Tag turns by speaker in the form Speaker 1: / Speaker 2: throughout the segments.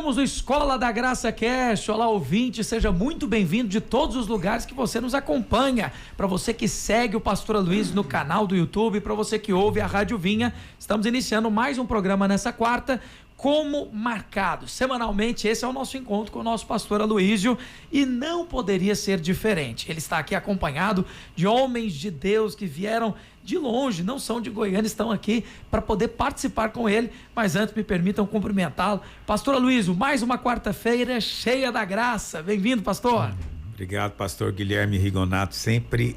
Speaker 1: Começamos o Escola da Graça Cast. Olá, ouvinte, seja muito bem-vindo de todos os lugares que você nos acompanha. Para você que segue o Pastor Aloysio no canal do YouTube, para você que ouve a Rádio Vinha, estamos iniciando mais um programa nessa quarta, como marcado. Semanalmente, esse é o nosso encontro com o nosso pastor Aloysio e não poderia ser diferente. Ele está aqui acompanhado de homens de Deus que vieram de longe, não são de Goiânia, estão aqui para poder participar com ele, mas antes me permitam cumprimentá-lo. Pastor Aloysio, mais uma quarta-feira cheia da graça. Bem-vindo, pastor.
Speaker 2: Obrigado, pastor Guilherme Rigonato. Sempre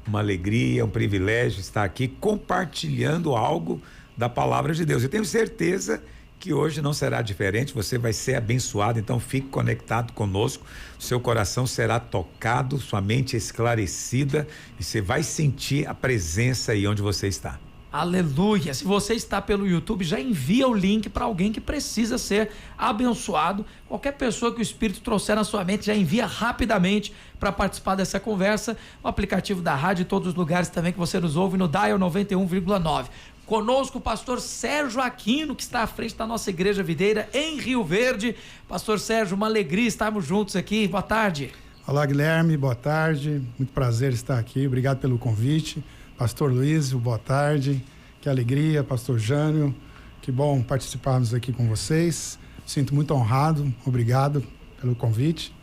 Speaker 2: uma alegria, um privilégio estar aqui compartilhando algo da palavra de Deus. Eu tenho certeza que hoje não será diferente, você vai ser abençoado, então fique conectado conosco, seu coração será tocado, sua mente esclarecida e você vai sentir a presença aí onde você está.
Speaker 1: Aleluia! Se você está pelo YouTube, já envia o link para alguém que precisa ser abençoado. Qualquer pessoa que o Espírito trouxer na sua mente, já envia rapidamente para participar dessa conversa. O aplicativo da rádio, em todos os lugares também que você nos ouve, no Dial 91,9. Conosco o pastor Sérgio Aquino, que está à frente da nossa igreja videira em Rio Verde. Pastor Sérgio, uma alegria estarmos juntos aqui. Boa tarde.
Speaker 3: Olá, Guilherme, boa tarde. Muito prazer estar aqui. Obrigado pelo convite. Pastor Aloysio, boa tarde. Que alegria, pastor Jânio. Que bom participarmos aqui com vocês. Sinto muito honrado. Obrigado pelo convite.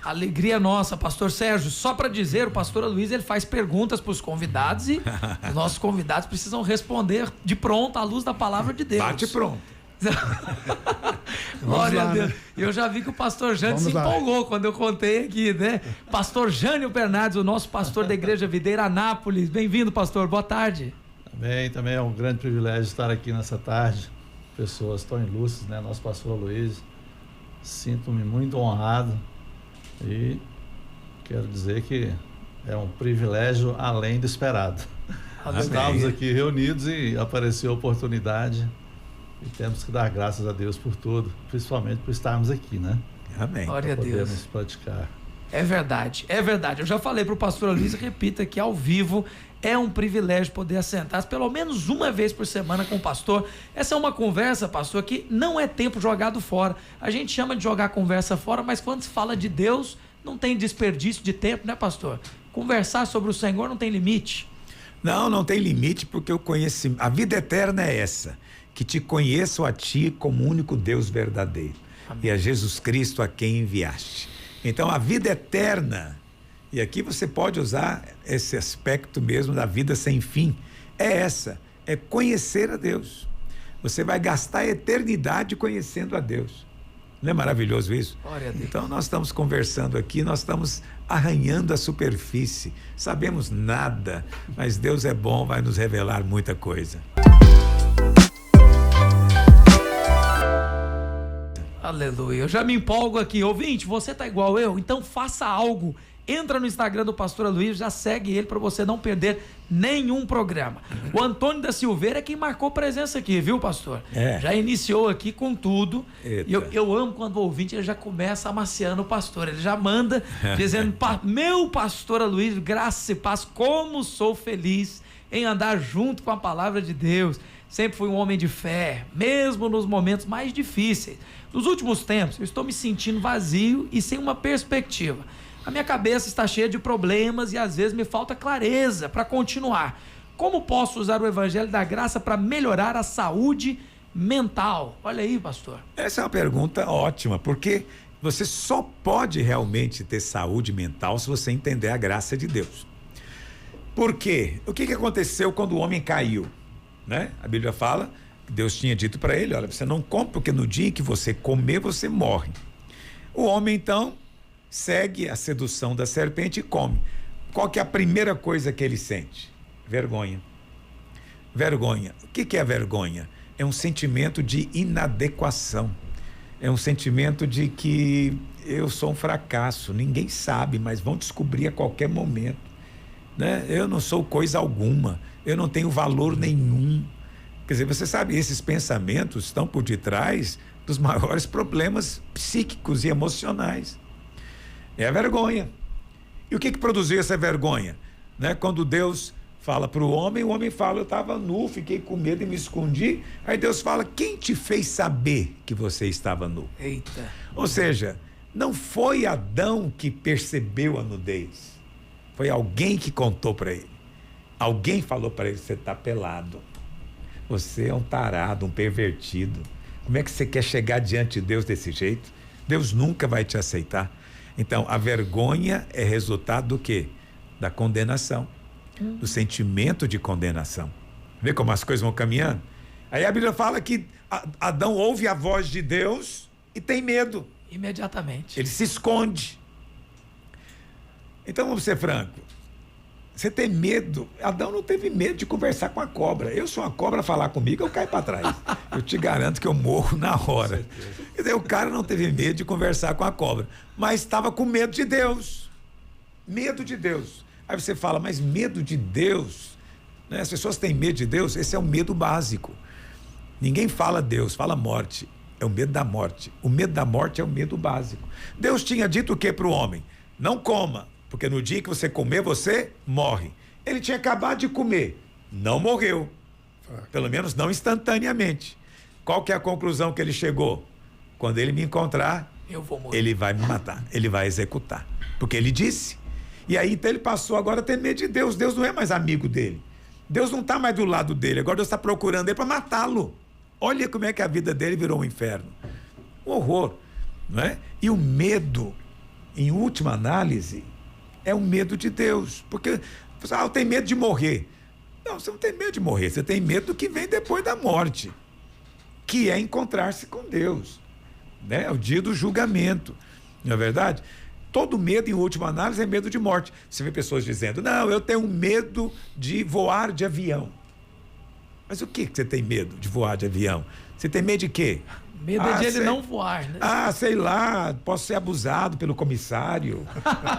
Speaker 1: Alegria nossa, pastor Sérgio. Só para dizer, o pastor Aloysio, ele faz perguntas para os convidados e os nossos convidados precisam responder de pronto à luz da palavra de Deus.
Speaker 2: Bate pronto.
Speaker 1: Glória a Deus. Eu já vi que o pastor Jânio se empolgou quando eu contei aqui, né? Pastor Jânio Bernardes, o nosso pastor da Igreja Videira Anápolis. Bem-vindo, pastor. Boa tarde.
Speaker 4: Também é um grande privilégio estar aqui nessa tarde. Pessoas tão ilustres, né? Nosso pastor Aloysio. Sinto-me muito honrado e quero dizer que é um privilégio além do esperado.
Speaker 1: Amém.
Speaker 4: Estávamos aqui reunidos e apareceu a oportunidade. E temos que dar graças a Deus por tudo, principalmente por estarmos aqui, né?
Speaker 2: Amém.
Speaker 1: Glória a Deus.
Speaker 4: Podemos praticar.
Speaker 1: É verdade, é verdade. Eu já falei para o pastor Aloysio, repita que ao vivo é um privilégio poder assentar pelo menos uma vez por semana com o pastor. Essa é uma conversa, pastor, que não é tempo jogado fora. A gente chama de jogar conversa fora, mas quando se fala de Deus, não tem desperdício de tempo, né, pastor? Conversar sobre o Senhor não tem limite.
Speaker 2: Não tem limite, porque eu conheci. A vida eterna é essa, que te conheço a ti como único Deus verdadeiro. Amém. E a Jesus Cristo a quem enviaste. Então a vida eterna, e aqui você pode usar esse aspecto mesmo da vida sem fim, é conhecer a Deus. Você vai gastar a eternidade conhecendo a Deus. Não é maravilhoso isso?
Speaker 1: Glória a Deus.
Speaker 2: Então nós estamos conversando aqui, nós estamos arranhando a superfície, sabemos nada, mas Deus é bom, vai nos revelar muita coisa.
Speaker 1: Aleluia, eu já me empolgo aqui. Ouvinte, você tá igual eu? Então faça algo. Entra no Instagram do pastor Aloysio, já segue ele para você não perder nenhum programa. O Antônio da Silveira é quem marcou presença aqui, viu, pastor? Já iniciou aqui com tudo. E eu amo quando o ouvinte ele já começa amaciando o pastor. Ele já manda dizendo, meu pastor Aloysio, graça e paz, como sou feliz em andar junto com a palavra de Deus. Sempre fui um homem de fé, mesmo nos momentos mais difíceis. Nos últimos tempos, eu estou me sentindo vazio e sem uma perspectiva. A minha cabeça está cheia de problemas e às vezes me falta clareza para continuar. Como posso usar o Evangelho da Graça para melhorar a saúde mental? Olha aí, pastor.
Speaker 2: Essa é uma pergunta ótima, porque você só pode realmente ter saúde mental se você entender a graça de Deus. Por quê? O que aconteceu quando o homem caiu? Né? A Bíblia fala que Deus tinha dito para ele, olha, você não come porque no dia que você comer, você morre. O homem então segue a sedução da serpente e come. Qual que é a primeira coisa que ele sente? Vergonha. Vergonha. O que é a vergonha? É um sentimento de inadequação. É um sentimento de que eu sou um fracasso, ninguém sabe, mas vão descobrir a qualquer momento. Né? Eu não sou coisa alguma, eu não tenho valor nenhum. Quer dizer, você sabe, esses pensamentos estão por detrás dos maiores problemas psíquicos e emocionais. É a vergonha. E o que produziu essa vergonha? Né? Quando Deus fala para o homem fala, eu estava nu, fiquei com medo e me escondi. Aí Deus fala, quem te fez saber que você estava nu?
Speaker 1: Eita.
Speaker 2: Ou seja, não foi Adão que percebeu a nudez, foi alguém que contou para ele. Alguém falou para ele, você está pelado, você é um tarado, um pervertido. Como é que você quer chegar diante de Deus desse jeito? Deus nunca vai te aceitar. Então, a vergonha é resultado do quê? Da condenação, do sentimento de condenação. Vê como as coisas vão caminhando? Aí a Bíblia fala que Adão ouve a voz de Deus e tem medo.
Speaker 1: Imediatamente.
Speaker 2: Ele se esconde. Então, vamos ser franco. Você tem medo? Adão não teve medo de conversar com a cobra. Eu sou uma cobra, falar comigo, eu caio para trás. Eu te garanto que eu morro na hora. Quer dizer, o cara não teve medo de conversar com a cobra, mas estava com medo de Deus. Medo de Deus. Aí você fala, mas medo de Deus, né? As pessoas têm medo de Deus, esse é o medo básico. Ninguém fala Deus, fala morte. É o medo da morte. O medo da morte é o medo básico. Deus tinha dito o que para o homem? Não coma. Porque no dia que você comer, você morre. Ele tinha acabado de comer, não morreu. Pelo menos não instantaneamente. Qual que é a conclusão que ele chegou? Quando ele me encontrar,
Speaker 1: eu vou morrer.
Speaker 2: Ele vai me matar, ele vai executar. Porque ele disse. E aí então ele passou agora a ter medo de Deus. Deus não é mais amigo dele. Deus não está mais do lado dele. Agora Deus está procurando ele para matá-lo. Olha como é que a vida dele virou um inferno. Um horror, não é? E o medo, em última análise, é o medo de Deus, porque eu tenho medo de morrer. Não, você não tem medo de morrer, você tem medo do que vem depois da morte, que é encontrar-se com Deus, né? É o dia do julgamento, não é verdade? Todo medo, em última análise, é medo de morte. Você vê pessoas dizendo, não, eu tenho medo de voar de avião. Mas o que você tem medo de voar de avião? Você tem medo de quê?
Speaker 1: Medo de ele não voar, né?
Speaker 2: Sei lá, posso ser abusado pelo comissário,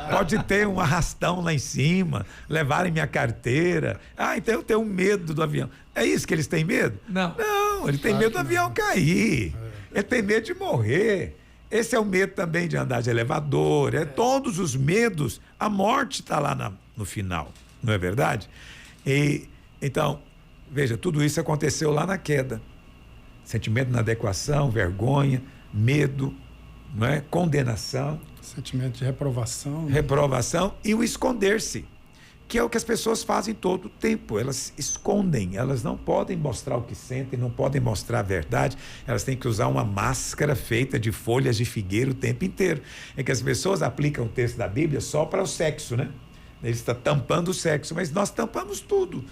Speaker 2: pode ter um arrastão lá em cima, levarem minha carteira. Então eu tenho medo do avião. É isso que eles têm medo?
Speaker 1: Não.
Speaker 2: Não, ele tem medo do avião cair. Ele tem medo de morrer. Esse é o medo também de andar de elevador, todos os medos. A morte está lá no final, não é verdade? Então, veja, tudo isso aconteceu lá na queda. Sentimento de inadequação, vergonha, medo, não é? Condenação.
Speaker 3: Sentimento de reprovação. Né?
Speaker 2: Reprovação e o esconder-se, que é o que as pessoas fazem todo o tempo. Elas escondem, elas não podem mostrar o que sentem, não podem mostrar a verdade, elas têm que usar uma máscara feita de folhas de figueira o tempo inteiro. É que as pessoas aplicam o texto da Bíblia só para o sexo, né? Ele está tampando o sexo, mas nós tampamos tudo.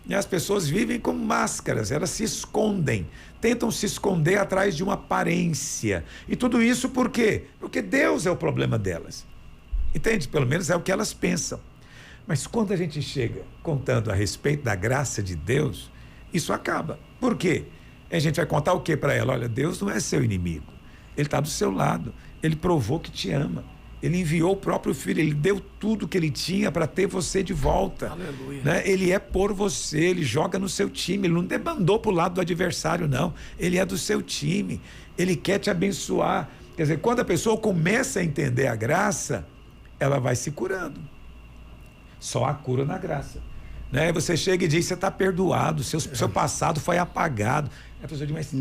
Speaker 2: E as pessoas vivem como máscaras, elas se escondem, tentam se esconder atrás de uma aparência. E tudo isso por quê? Porque Deus é o problema delas. Entende? Pelo menos é o que elas pensam. Mas quando a gente chega contando a respeito da graça de Deus, isso acaba. Por quê? A gente vai contar o quê para ela? Olha, Deus não é seu inimigo. Ele está do seu lado. Ele provou que te ama. Ele enviou o próprio filho, ele deu tudo que ele tinha para ter você de volta.
Speaker 1: Aleluia.
Speaker 2: Né? Ele é por você, ele joga no seu time, ele não debandou para o lado do adversário, não. Ele é do seu time, ele quer te abençoar. Quer dizer, quando a pessoa começa a entender a graça, ela vai se curando. Só a cura na graça. Né? Você chega e diz, você está perdoado, seu passado foi apagado. A pessoa diz, mas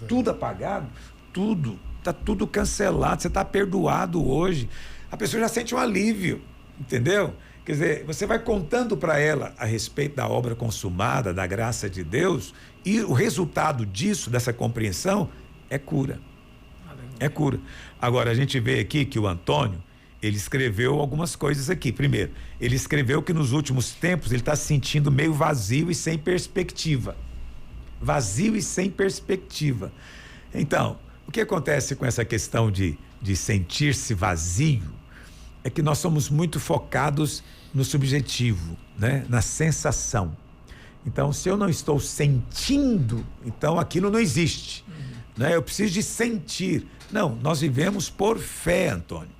Speaker 2: tudo apagado? Tudo. Está tudo cancelado, você está perdoado hoje. A pessoa já sente um alívio, entendeu? Quer dizer, você vai contando para ela a respeito da obra consumada, da graça de Deus, e o resultado disso, dessa compreensão, é cura. É cura. Agora, a gente vê aqui que o Antônio, ele escreveu algumas coisas aqui. Primeiro, ele escreveu que nos últimos tempos ele está se sentindo meio vazio e sem perspectiva. Vazio e sem perspectiva. Então, o que acontece com essa questão de sentir-se vazio é que nós somos muito focados no subjetivo, né? Na sensação. Então, se eu não estou sentindo, então aquilo não existe. Né? Eu preciso de sentir. Não, nós vivemos por fé, Antônio.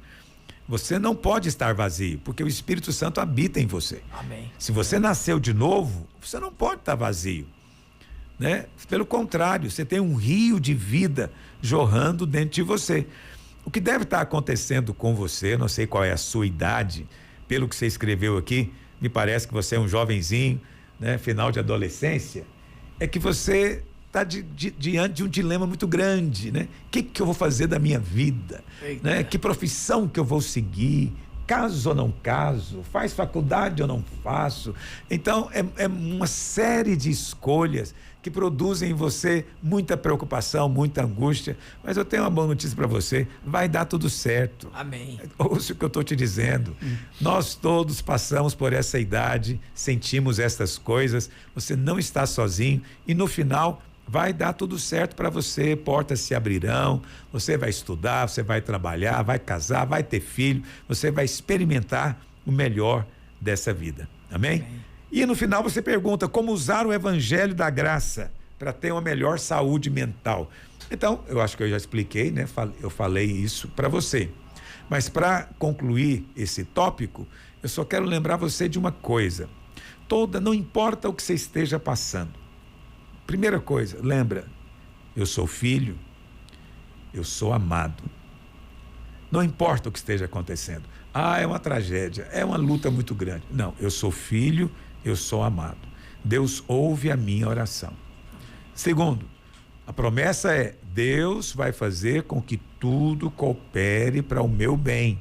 Speaker 2: Você não pode estar vazio, porque o Espírito Santo habita em você.
Speaker 1: Amém.
Speaker 2: Se você nasceu de novo, você não pode estar vazio. Né? Pelo contrário, você tem um rio de vida jorrando dentro de você. O que deve estar acontecendo com você, não sei qual é a sua idade, pelo que você escreveu aqui, me parece que você é um jovenzinho, né, final de adolescência, é que você está diante de um dilema muito grande, né? O que eu vou fazer da minha vida? Né? Que profissão que eu vou seguir? Caso ou não caso? Faz faculdade ou não faço? Então, é uma série de escolhas que produzem em você muita preocupação, muita angústia. Mas eu tenho uma boa notícia para você: vai dar tudo certo.
Speaker 1: Amém.
Speaker 2: Ouça o que eu estou te dizendo. Nós todos passamos por essa idade, sentimos essas coisas. Você não está sozinho e no final vai dar tudo certo para você, portas se abrirão, você vai estudar, você vai trabalhar, vai casar, vai ter filho, você vai experimentar o melhor dessa vida. Amém? Amém. E no final você pergunta como usar o evangelho da graça para ter uma melhor saúde mental. Então, eu acho que eu já expliquei, né? Eu falei isso para você. Mas para concluir esse tópico, eu só quero lembrar você de uma coisa. Não importa o que você esteja passando. Primeira coisa, lembra, eu sou filho, eu sou amado. Não importa o que esteja acontecendo. É uma tragédia, é uma luta muito grande. Não, eu sou filho, eu sou amado. Deus ouve a minha oração. Segundo, a promessa é: Deus vai fazer com que tudo coopere para o meu bem.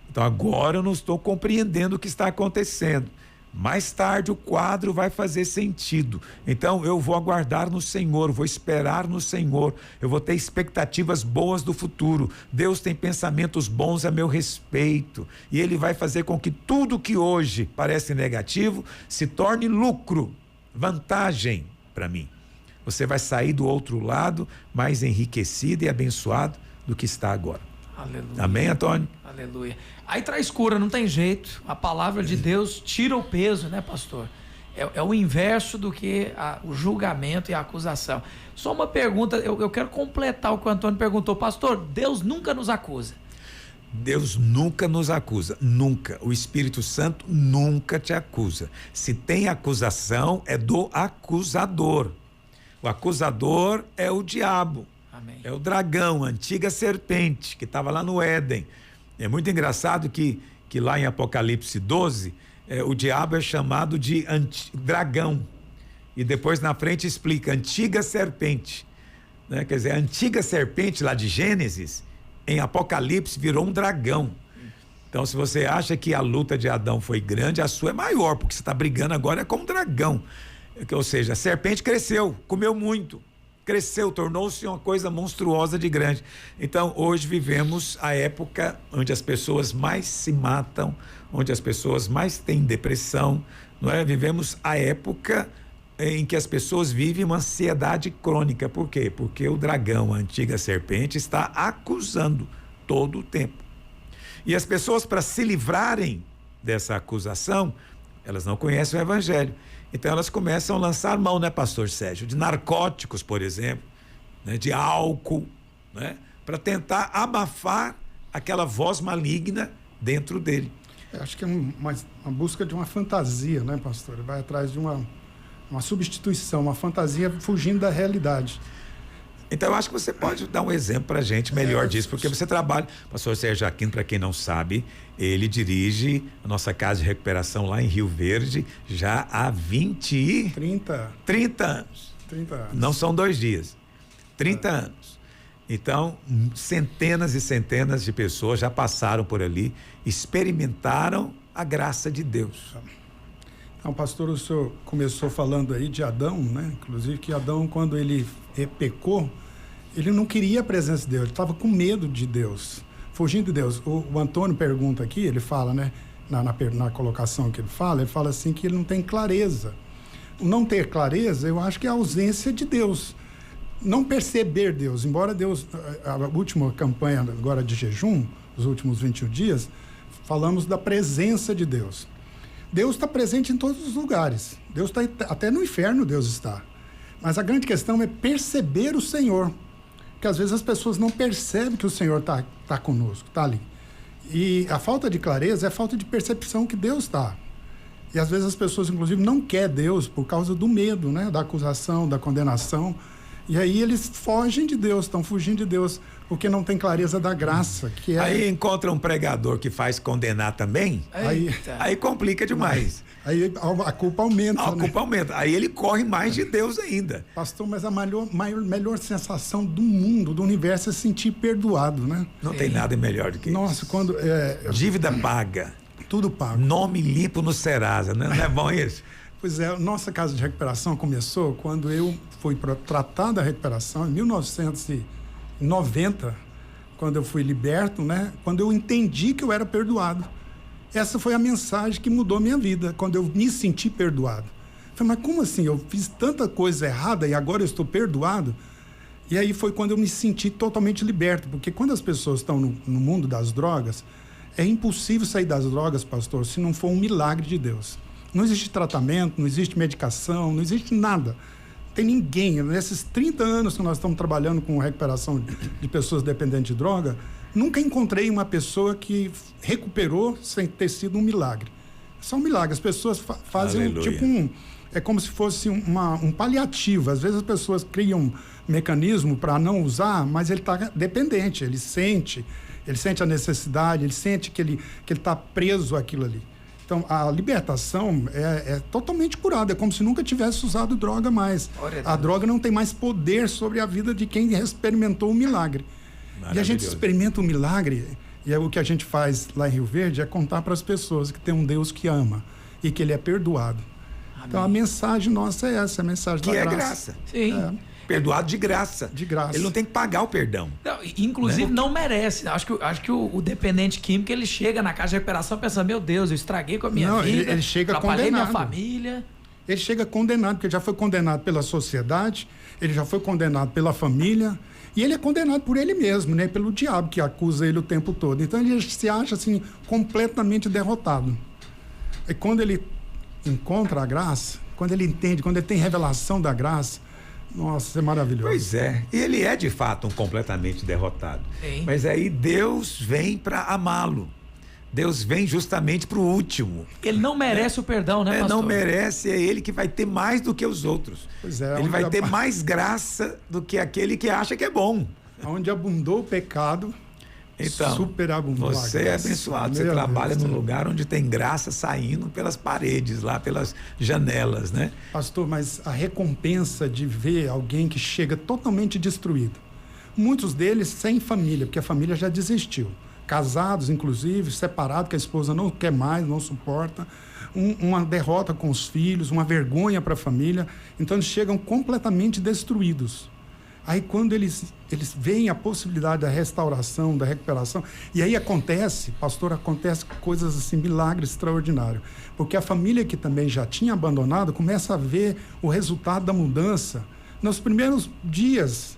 Speaker 2: Então agora eu não estou compreendendo o que está acontecendo. Mais tarde o quadro vai fazer sentido. Então eu vou aguardar no Senhor, vou esperar no Senhor, eu vou ter expectativas boas do futuro. Deus tem pensamentos bons a meu respeito e Ele vai fazer com que tudo que hoje parece negativo se torne lucro, vantagem para mim. Você vai sair do outro lado mais enriquecido e abençoado do que está agora.
Speaker 1: Aleluia.
Speaker 2: Amém, Antônio?
Speaker 1: Aleluia. Aí traz cura, não tem jeito. A palavra de Deus tira o peso, né, pastor? É o inverso do que o julgamento e a acusação. Só uma pergunta, eu quero completar o que o Antônio perguntou. Pastor, Deus nunca nos acusa.
Speaker 2: Deus nunca nos acusa, nunca. O Espírito Santo nunca te acusa. Se tem acusação, é do acusador. O acusador é o diabo.
Speaker 1: Amém.
Speaker 2: É o dragão, a antiga serpente que estava lá no Éden. É muito engraçado que lá em Apocalipse 12, o diabo é chamado de dragão. E depois na frente explica, antiga serpente. Né? Quer dizer, a antiga serpente lá de Gênesis, em Apocalipse virou um dragão. Então, se você acha que a luta de Adão foi grande, a sua é maior, porque você está brigando agora com um dragão. Ou seja, a serpente cresceu, comeu muito. Cresceu, tornou-se uma coisa monstruosa de grande. Então, hoje vivemos a época onde as pessoas mais se matam, onde as pessoas mais têm depressão, não é? Vivemos a época em que as pessoas vivem uma ansiedade crônica. Por quê? Porque o dragão, a antiga serpente, está acusando todo o tempo. E as pessoas, para se livrarem dessa acusação, elas não conhecem o evangelho. Então elas começam a lançar mão, né, pastor Sérgio, de narcóticos, por exemplo, né, de álcool, né, para tentar abafar aquela voz maligna dentro dele.
Speaker 3: Eu acho que é uma busca de uma fantasia, né, pastor? Ele vai atrás de uma substituição, uma fantasia fugindo da realidade.
Speaker 2: Então eu acho que você pode dar um exemplo para a gente melhor disso, porque você trabalha, pastor Sérgio Aquino, para quem não sabe, ele dirige a nossa casa de recuperação lá em Rio Verde já há 30 anos. 30 anos. Não são 2 dias, 30 anos. Então, centenas e centenas de pessoas já passaram por ali, experimentaram a graça de Deus.
Speaker 3: Então, pastor, o senhor começou falando aí de Adão, né? Inclusive que Adão, quando ele pecou, ele não queria a presença de Deus, ele estava com medo de Deus, fugindo de Deus. O Antônio pergunta aqui, ele fala, né? Na colocação que ele fala assim que ele não tem clareza. O não ter clareza, eu acho que é a ausência de Deus. Não perceber Deus, embora Deus, a última campanha agora de jejum, os últimos 21 dias, falamos da presença de Deus. Deus está presente em todos os lugares. Deus está até no inferno, Deus está. Mas a grande questão é perceber o Senhor. Porque às vezes as pessoas não percebem que o Senhor está conosco, está ali. E a falta de clareza é a falta de percepção que Deus está. E às vezes as pessoas, inclusive, não querem Deus por causa do medo, né? Da acusação, da condenação. E aí eles fogem de Deus, estão fugindo de Deus. porque não tem clareza da graça, que é...
Speaker 2: Aí encontra um pregador que faz condenar também,
Speaker 1: Eita.
Speaker 2: aí complica demais.
Speaker 3: Aí a culpa aumenta,
Speaker 2: A
Speaker 3: né?
Speaker 2: culpa aumenta. Aí ele corre mais de Deus ainda.
Speaker 3: Pastor, mas a melhor sensação do mundo, do universo, é se sentir perdoado, né?
Speaker 2: Não tem nada melhor do que
Speaker 3: Nossa,
Speaker 2: isso.
Speaker 3: quando...
Speaker 2: Dívida paga,
Speaker 3: tudo pago.
Speaker 2: nome limpo no Serasa, né? Não é bom isso?
Speaker 3: Pois é, nossa casa de recuperação começou quando eu fui para tratar da recuperação, em 1990, quando eu fui liberto, né? Quando eu entendi que eu era perdoado. Essa foi a mensagem que mudou minha vida, quando eu me senti perdoado. Eu falei, mas como assim? Eu fiz tanta coisa errada e agora eu estou perdoado? E aí foi quando eu me senti totalmente liberto, porque quando as pessoas estão no mundo das drogas, é impossível sair das drogas, pastor, se não for um milagre de Deus. Não existe tratamento, não existe medicação, não existe nada. Não tem ninguém. Nesses 30 anos que nós estamos trabalhando com recuperação de pessoas dependentes de droga, nunca encontrei uma pessoa que recuperou sem ter sido um milagre. Só um milagre. As pessoas fazem é como se fosse um paliativo. Às vezes as pessoas criam um mecanismo para não usar, mas ele está dependente, ele sente a necessidade, ele sente que ele está preso àquilo ali. Então, a libertação é totalmente curada, é como se nunca tivesse usado droga mais. A droga não tem mais poder sobre a vida de quem experimentou o milagre. E a gente experimenta o milagre, e é o que a gente faz lá em Rio Verde, é contar para as pessoas que tem um Deus que ama e que ele é perdoado. Amém. Então, a mensagem nossa é essa, a mensagem da graça.
Speaker 2: Que é graça.
Speaker 1: Sim.
Speaker 2: Perdoado de graça.
Speaker 3: De graça.
Speaker 2: Ele não tem que pagar o perdão.
Speaker 1: Não, inclusive,
Speaker 2: né?
Speaker 1: não merece. Acho que o dependente químico, ele chega na casa de recuperação pensando, meu Deus, eu estraguei com a minha vida,
Speaker 3: ele chega
Speaker 1: atrapalhei minha
Speaker 3: condenado.
Speaker 1: família.
Speaker 3: Ele chega condenado, porque ele já foi condenado pela sociedade, ele já foi condenado pela família, e ele é condenado por ele mesmo, né? Pelo diabo que acusa ele o tempo todo. Então ele se acha assim, completamente derrotado. E quando ele encontra a graça, quando ele entende, quando ele tem revelação da graça, nossa, é maravilhoso.
Speaker 2: Pois é, e ele é de fato um completamente derrotado.
Speaker 1: Sim.
Speaker 2: Mas aí Deus vem para amá-lo. Deus vem justamente para o último.
Speaker 1: Ele não merece o perdão, né, pastor?
Speaker 2: Não merece, é ele que vai ter mais do que os outros.
Speaker 3: Pois é,
Speaker 2: ele vai ter mais graça do que aquele que acha que é bom.
Speaker 3: Onde abundou o pecado,
Speaker 2: então,
Speaker 3: superabundou a graça.
Speaker 2: Você é abençoado, você trabalha num lugar onde tem graça saindo pelas paredes, lá pelas janelas, né?
Speaker 3: Pastor, mas a recompensa de ver alguém que chega totalmente destruído, muitos deles sem família, porque a família já desistiu, casados inclusive, separados, que a esposa não quer mais, não suporta, uma derrota com os filhos, uma vergonha para a família, então eles chegam completamente destruídos. Aí quando eles veem a possibilidade da restauração, da recuperação, e aí acontece coisas assim, milagres extraordinários. Porque a família que também já tinha abandonado começa a ver o resultado da mudança nos primeiros dias.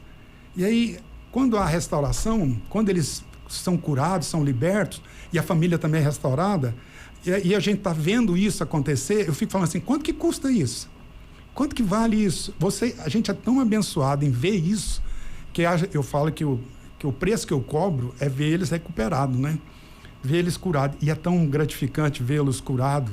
Speaker 3: E aí, quando há restauração, quando eles são curados, são libertos, e a família também é restaurada, e a gente está vendo isso acontecer, eu fico falando assim, quanto que custa isso? Quanto que vale isso? A gente é tão abençoado em ver isso, que eu falo que o preço que eu cobro é ver eles recuperados, né? Ver eles curados. E é tão gratificante vê-los curados,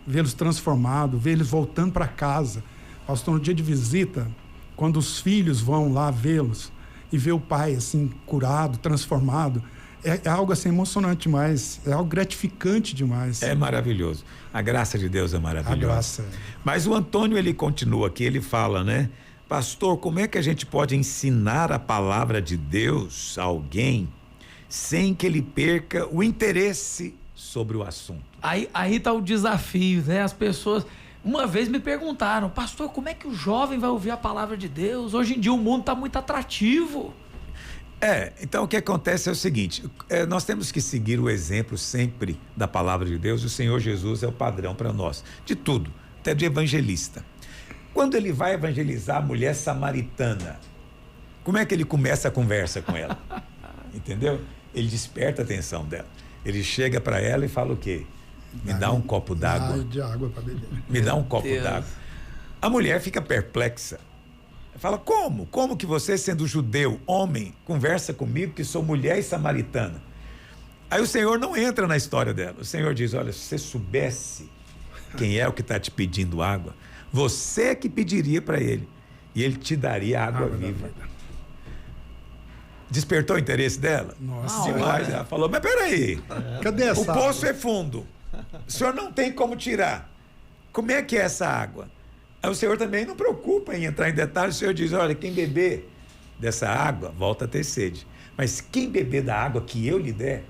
Speaker 3: vê-los transformados, ver eles voltando para casa. Pastor, no dia de visita, quando os filhos vão lá vê-los e ver o pai assim curado, transformado, é algo assim emocionante demais, é algo gratificante demais.
Speaker 2: É maravilhoso. A graça de Deus é maravilhosa.
Speaker 3: A graça.
Speaker 2: Mas o Antônio, ele continua aqui, ele fala, né? Pastor, como é que a gente pode ensinar a palavra de Deus a alguém sem que ele perca o interesse sobre o assunto?
Speaker 1: Aí tá o desafio, né? As pessoas uma vez me perguntaram, pastor, como é que o jovem vai ouvir a palavra de Deus? Hoje em dia o mundo tá muito atrativo.
Speaker 2: Então o que acontece é o seguinte, nós temos que seguir o exemplo sempre da palavra de Deus, o Senhor Jesus é o padrão para nós, de tudo, até de evangelista. Quando ele vai evangelizar a mulher samaritana, como é que ele começa a conversa com ela? Entendeu? Ele desperta a atenção dela, ele chega para ela e fala o quê? Me dá um copo d'água.
Speaker 3: De água para beber.
Speaker 2: Me dá um copo d'água. A mulher fica perplexa. Fala, como? Como que você, sendo judeu, homem, conversa comigo que sou mulher e samaritana? Aí o Senhor não entra na história dela. O Senhor diz, olha, se você soubesse quem é o que está te pedindo água, você é que pediria para ele. E ele te daria água viva. Despertou o interesse dela?
Speaker 3: Nossa.
Speaker 2: Demais. Ela falou, mas peraí,
Speaker 3: Cadê essa
Speaker 2: o poço
Speaker 3: água?
Speaker 2: é fundo. O senhor não tem como tirar. Como é que é essa água? Aí o senhor também não preocupa em entrar em detalhes. O senhor diz, olha, quem beber dessa água, volta a ter sede. Mas quem beber da água que eu lhe der,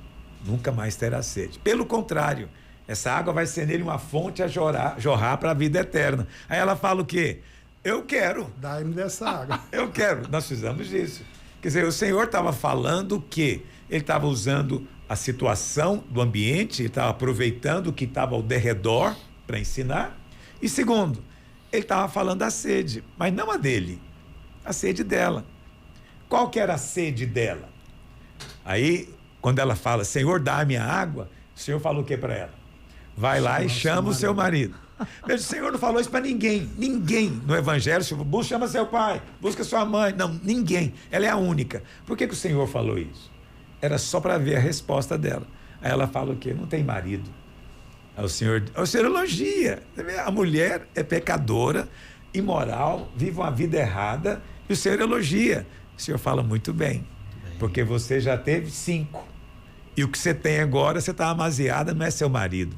Speaker 2: nunca mais terá sede. Pelo contrário, essa água vai ser nele uma fonte a jorrar para a vida eterna. Aí ela fala o quê? Eu quero.
Speaker 3: Dá-me dessa água.
Speaker 2: Eu quero. Nós precisamos disso. Quer dizer, o Senhor estava falando que ele estava usando a situação do ambiente, ele estava aproveitando o que estava ao derredor para ensinar. E segundo, ele estava falando da sede, mas não a dele, a sede dela. Qual que era a sede dela? Aí, quando ela fala, Senhor, dá-me a água, o Senhor falou o que para ela? Vai lá e chama o seu marido. Mas o Senhor não falou isso para ninguém. Ninguém no Evangelho. Chama seu pai, busca sua mãe. Não, ninguém. Ela é a única. Por que o Senhor falou isso? Era só para ver a resposta dela. Aí ela fala o quê? Não tem marido. Aí o Senhor elogia. A mulher é pecadora, imoral, vive uma vida errada. E o Senhor elogia. O Senhor fala muito bem. Porque você já teve 5. E o que você tem agora, você está amaziada, não é seu marido.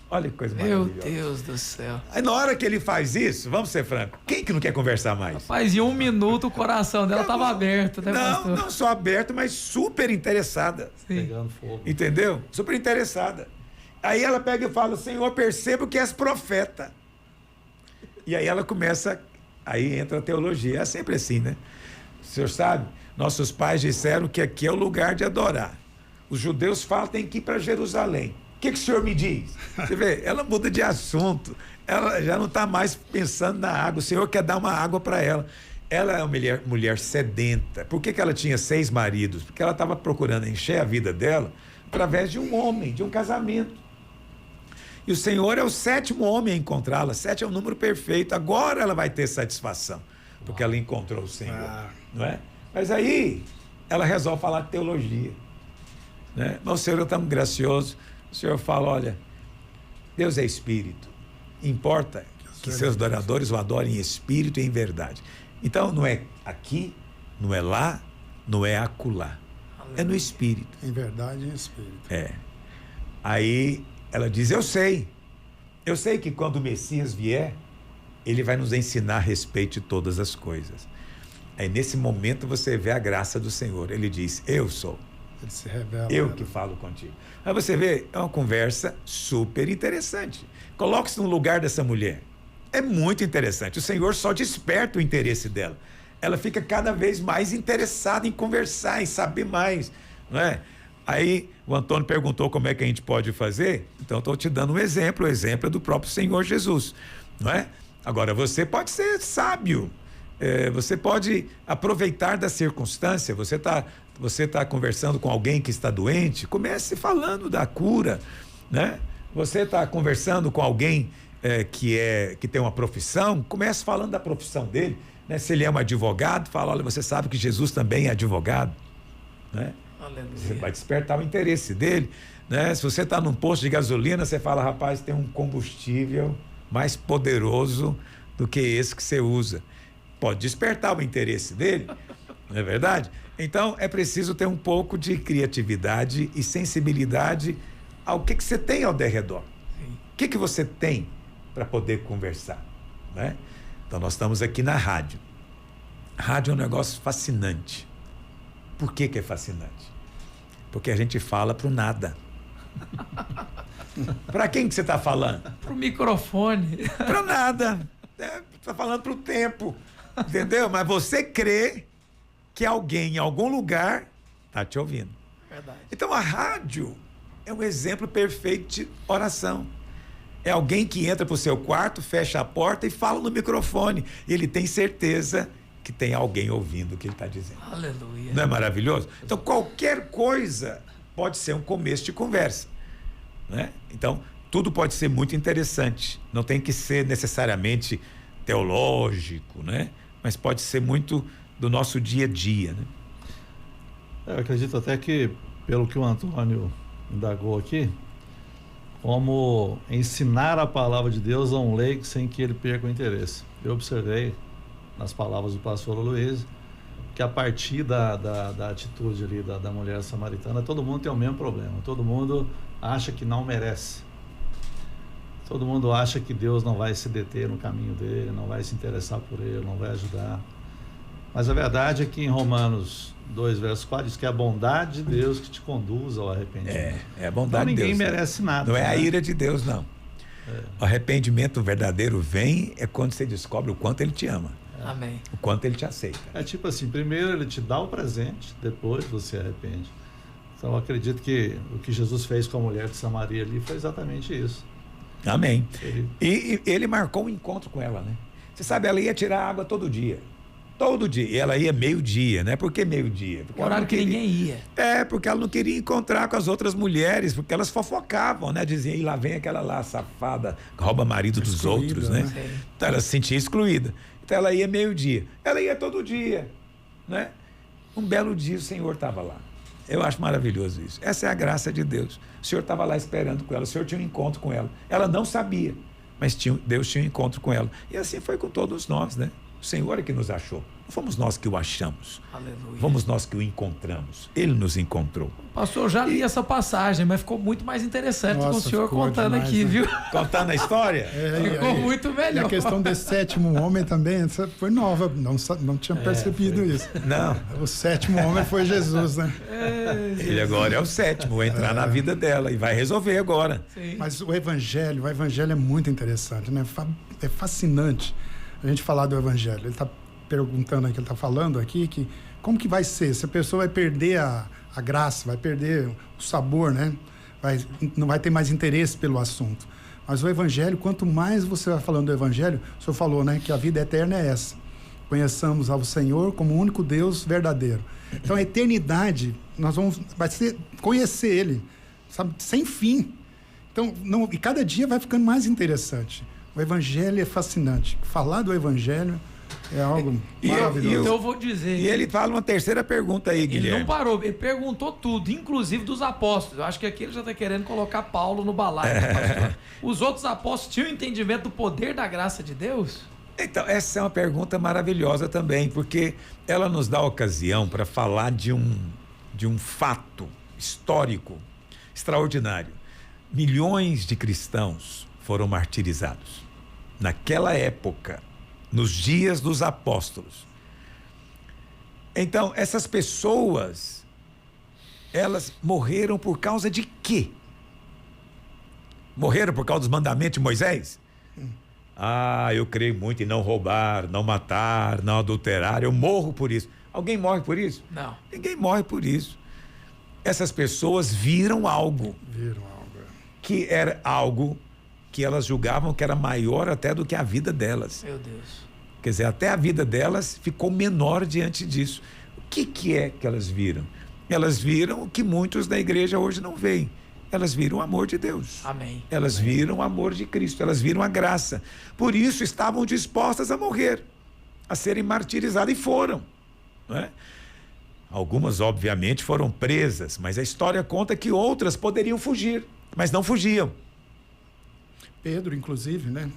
Speaker 2: Olha que coisa
Speaker 1: Meu
Speaker 2: maravilhosa.
Speaker 1: Deus do céu.
Speaker 2: Aí na hora que ele faz isso, vamos ser francos, quem que não quer conversar mais?
Speaker 1: Rapaz, em 1 minuto o coração dela estava aberto, né,
Speaker 2: Não,
Speaker 1: pastor?
Speaker 2: não só aberto, mas super interessada.
Speaker 1: Sim.
Speaker 4: Pegando fogo.
Speaker 2: Entendeu? Super interessada. Aí ela pega e fala, Senhor, percebo que és profeta. E aí ela começa, aí entra a teologia. É sempre assim, né? O senhor sabe, nossos pais disseram que aqui é o lugar de adorar. Os judeus falam que tem que ir para Jerusalém. O que o senhor me diz? Você vê, ela muda de assunto. Ela já não está mais pensando na água. O Senhor quer dar uma água para ela. Ela é uma mulher sedenta. Por que ela tinha 6 maridos? Porque ela estava procurando encher a vida dela através de um homem, de um casamento. E o Senhor é o 7º homem a encontrá-la. 7 é o número perfeito. Agora ela vai ter satisfação, porque ela encontrou o Senhor. Não é? Mas aí ela resolve falar de teologia. Né? Mas o Senhor é tão gracioso. O Senhor fala, olha, Deus é espírito. Importa que seus adoradores o adorem em espírito e em verdade. Então não é aqui, não é lá, não é acolá. É no espírito.
Speaker 3: Em verdade e em espírito.
Speaker 2: É. Aí ela diz, eu sei que quando o Messias vier, ele vai nos ensinar a respeito de todas as coisas. Aí nesse momento você vê a graça do Senhor. Ele diz, eu sou.
Speaker 3: Ele se revela.
Speaker 2: Eu que falo contigo. Aí você vê, é uma conversa super interessante. Coloque-se no lugar dessa mulher. É muito interessante. O Senhor só desperta o interesse dela. Ela fica cada vez mais interessada em conversar, em saber mais, não é? Aí o Antônio perguntou como é que a gente pode fazer. Então estou te dando um exemplo. O exemplo é do próprio Senhor Jesus, não é? Agora você pode ser sábio. Você pode aproveitar da circunstância. Você tá conversando com alguém que está doente, comece falando da cura, né? Você está conversando com alguém que tem uma profissão, comece falando da profissão dele, né? Se ele é um advogado, fala, olha, você sabe que Jesus também é advogado, né?
Speaker 1: Aleluia.
Speaker 2: Você vai despertar o interesse dele, né? Se você está num posto de gasolina, você fala, rapaz, tem um combustível mais poderoso do que esse que você usa. Pode despertar o interesse dele, não é verdade? Então, é preciso ter um pouco de criatividade e sensibilidade ao que você tem ao derredor. O que você tem para poder conversar, né? Então, nós estamos aqui na rádio. Rádio é um negócio fascinante. Por que é fascinante? Porque a gente fala para o nada. Para quem que você está falando?
Speaker 1: Pro microfone.
Speaker 2: Para nada. Está falando para o tempo. Entendeu? Mas você crê que alguém em algum lugar está te ouvindo.
Speaker 1: Verdade.
Speaker 2: Então a rádio é um exemplo perfeito de oração. É alguém que entra para o seu quarto, fecha a porta e fala no microfone. Ele tem certeza que tem alguém ouvindo o que ele está dizendo.
Speaker 1: Aleluia.
Speaker 2: Não é maravilhoso? Então qualquer coisa pode ser um começo de conversa, né? Então tudo pode ser muito interessante. Não tem que ser necessariamente teológico, né? Mas pode ser muito do nosso dia a dia, né?
Speaker 4: Eu acredito até que, pelo que o Antônio indagou aqui, como ensinar a palavra de Deus a um leigo sem que ele perca o interesse. Eu observei nas palavras do pastor Luiz que a partir da atitude ali da mulher samaritana, todo mundo tem o mesmo problema. Todo mundo acha que não merece. Todo mundo acha que Deus não vai se deter no caminho dele, não vai se interessar por ele, não vai ajudar. Mas a verdade é que em Romanos 2, verso 4, diz que é a bondade de Deus que te conduz ao arrependimento.
Speaker 2: É a bondade
Speaker 4: então,
Speaker 2: de Deus.
Speaker 4: ninguém merece nada.
Speaker 2: Não é a
Speaker 4: né?
Speaker 2: ira de Deus, não. O arrependimento verdadeiro vem quando você descobre o quanto ele te ama.
Speaker 1: Amém.
Speaker 2: O quanto ele te aceita.
Speaker 4: É tipo assim, primeiro ele te dá o presente, depois você arrepende. Então eu acredito que o que Jesus fez com a mulher de Samaria ali foi exatamente isso.
Speaker 2: Amém. E ele marcou um encontro com ela, né? Você sabe, ela ia tirar água todo dia. Todo dia. E ela ia meio-dia, né? Por que meio-dia? Porque
Speaker 1: Horário que ninguém ia.
Speaker 2: Porque ela não queria encontrar com as outras mulheres, porque elas fofocavam, né? Diziam, e lá vem aquela lá, safada, que rouba marido dos
Speaker 3: Excluída,
Speaker 2: outros, né?
Speaker 3: né?
Speaker 2: Então ela se sentia excluída. Então ela ia meio-dia. Ela ia todo dia, né? Um belo dia o Senhor estava lá. Eu acho maravilhoso isso. Essa é a graça de Deus. O Senhor estava lá esperando com ela, o Senhor tinha um encontro com ela. Ela não sabia, mas Deus tinha um encontro com ela. E assim foi com todos nós, né? O Senhor é que nos achou. Não fomos nós que o achamos.
Speaker 1: Aleluia.
Speaker 2: Fomos nós que o encontramos. Ele nos encontrou.
Speaker 1: Pastor, eu já li essa passagem, mas ficou muito mais interessante com o
Speaker 3: Nossa,
Speaker 1: senhor
Speaker 3: ficou
Speaker 1: contando
Speaker 3: demais,
Speaker 1: aqui,
Speaker 3: né?
Speaker 1: viu?
Speaker 2: Contando a história?
Speaker 1: Ficou muito
Speaker 3: E
Speaker 1: melhor.
Speaker 3: a questão desse sétimo homem também, essa foi nova, não tinha percebido isso.
Speaker 2: Não.
Speaker 3: O sétimo homem foi Jesus, né?
Speaker 2: Ele agora é o sétimo, vai entrar na vida dela e vai resolver agora.
Speaker 1: Sim.
Speaker 3: Mas o evangelho é muito interessante, né? É fascinante a gente falar do evangelho. Ele está perguntando aqui, ele está falando aqui que como que vai ser? Se a pessoa vai perder a graça, vai perder o sabor, né? Não vai ter mais interesse pelo assunto. Mas o evangelho, quanto mais você vai falando do evangelho, o senhor falou, né? Que a vida eterna é essa. Conheçamos ao Senhor como o único Deus verdadeiro. Então a eternidade, vai ser conhecer Ele, sabe? Sem fim. Então, e cada dia vai ficando mais interessante. O evangelho é fascinante. Falar do evangelho é algo maravilhoso.
Speaker 1: Então eu vou dizer.
Speaker 2: E ele fala uma terceira pergunta aí,
Speaker 1: Ele
Speaker 2: Guilherme.
Speaker 1: não parou, ele perguntou tudo, inclusive dos apóstolos. Eu acho que aqui ele já está querendo colocar Paulo no balaio. Pastor. Os outros apóstolos tinham entendimento do poder da graça de Deus?
Speaker 2: Então, essa é uma pergunta maravilhosa também, porque ela nos dá ocasião para falar de um fato histórico extraordinário. Milhões de cristãos foram martirizados. Naquela época, nos dias dos apóstolos. Então, essas pessoas, elas morreram por causa de quê? Morreram por causa dos mandamentos de Moisés? Eu creio muito em não roubar, não matar, não adulterar, eu morro por isso. Alguém morre por isso?
Speaker 1: Não.
Speaker 2: Ninguém morre por isso. Essas pessoas viram algo. Que era algo que elas julgavam que era maior até do que a vida delas.
Speaker 1: Meu Deus.
Speaker 2: Quer dizer, até a vida delas ficou menor diante disso. O que é que elas viram? Elas viram o que muitos da igreja hoje não veem. Elas viram o amor de Deus.
Speaker 1: Amém.
Speaker 2: Elas viram o amor de Cristo, elas viram a graça. Por isso estavam dispostas a morrer, a serem martirizadas, e foram. Não é? Algumas, obviamente, foram presas, mas a história conta que outras poderiam fugir, mas não fugiam.
Speaker 3: Pedro, inclusive, né?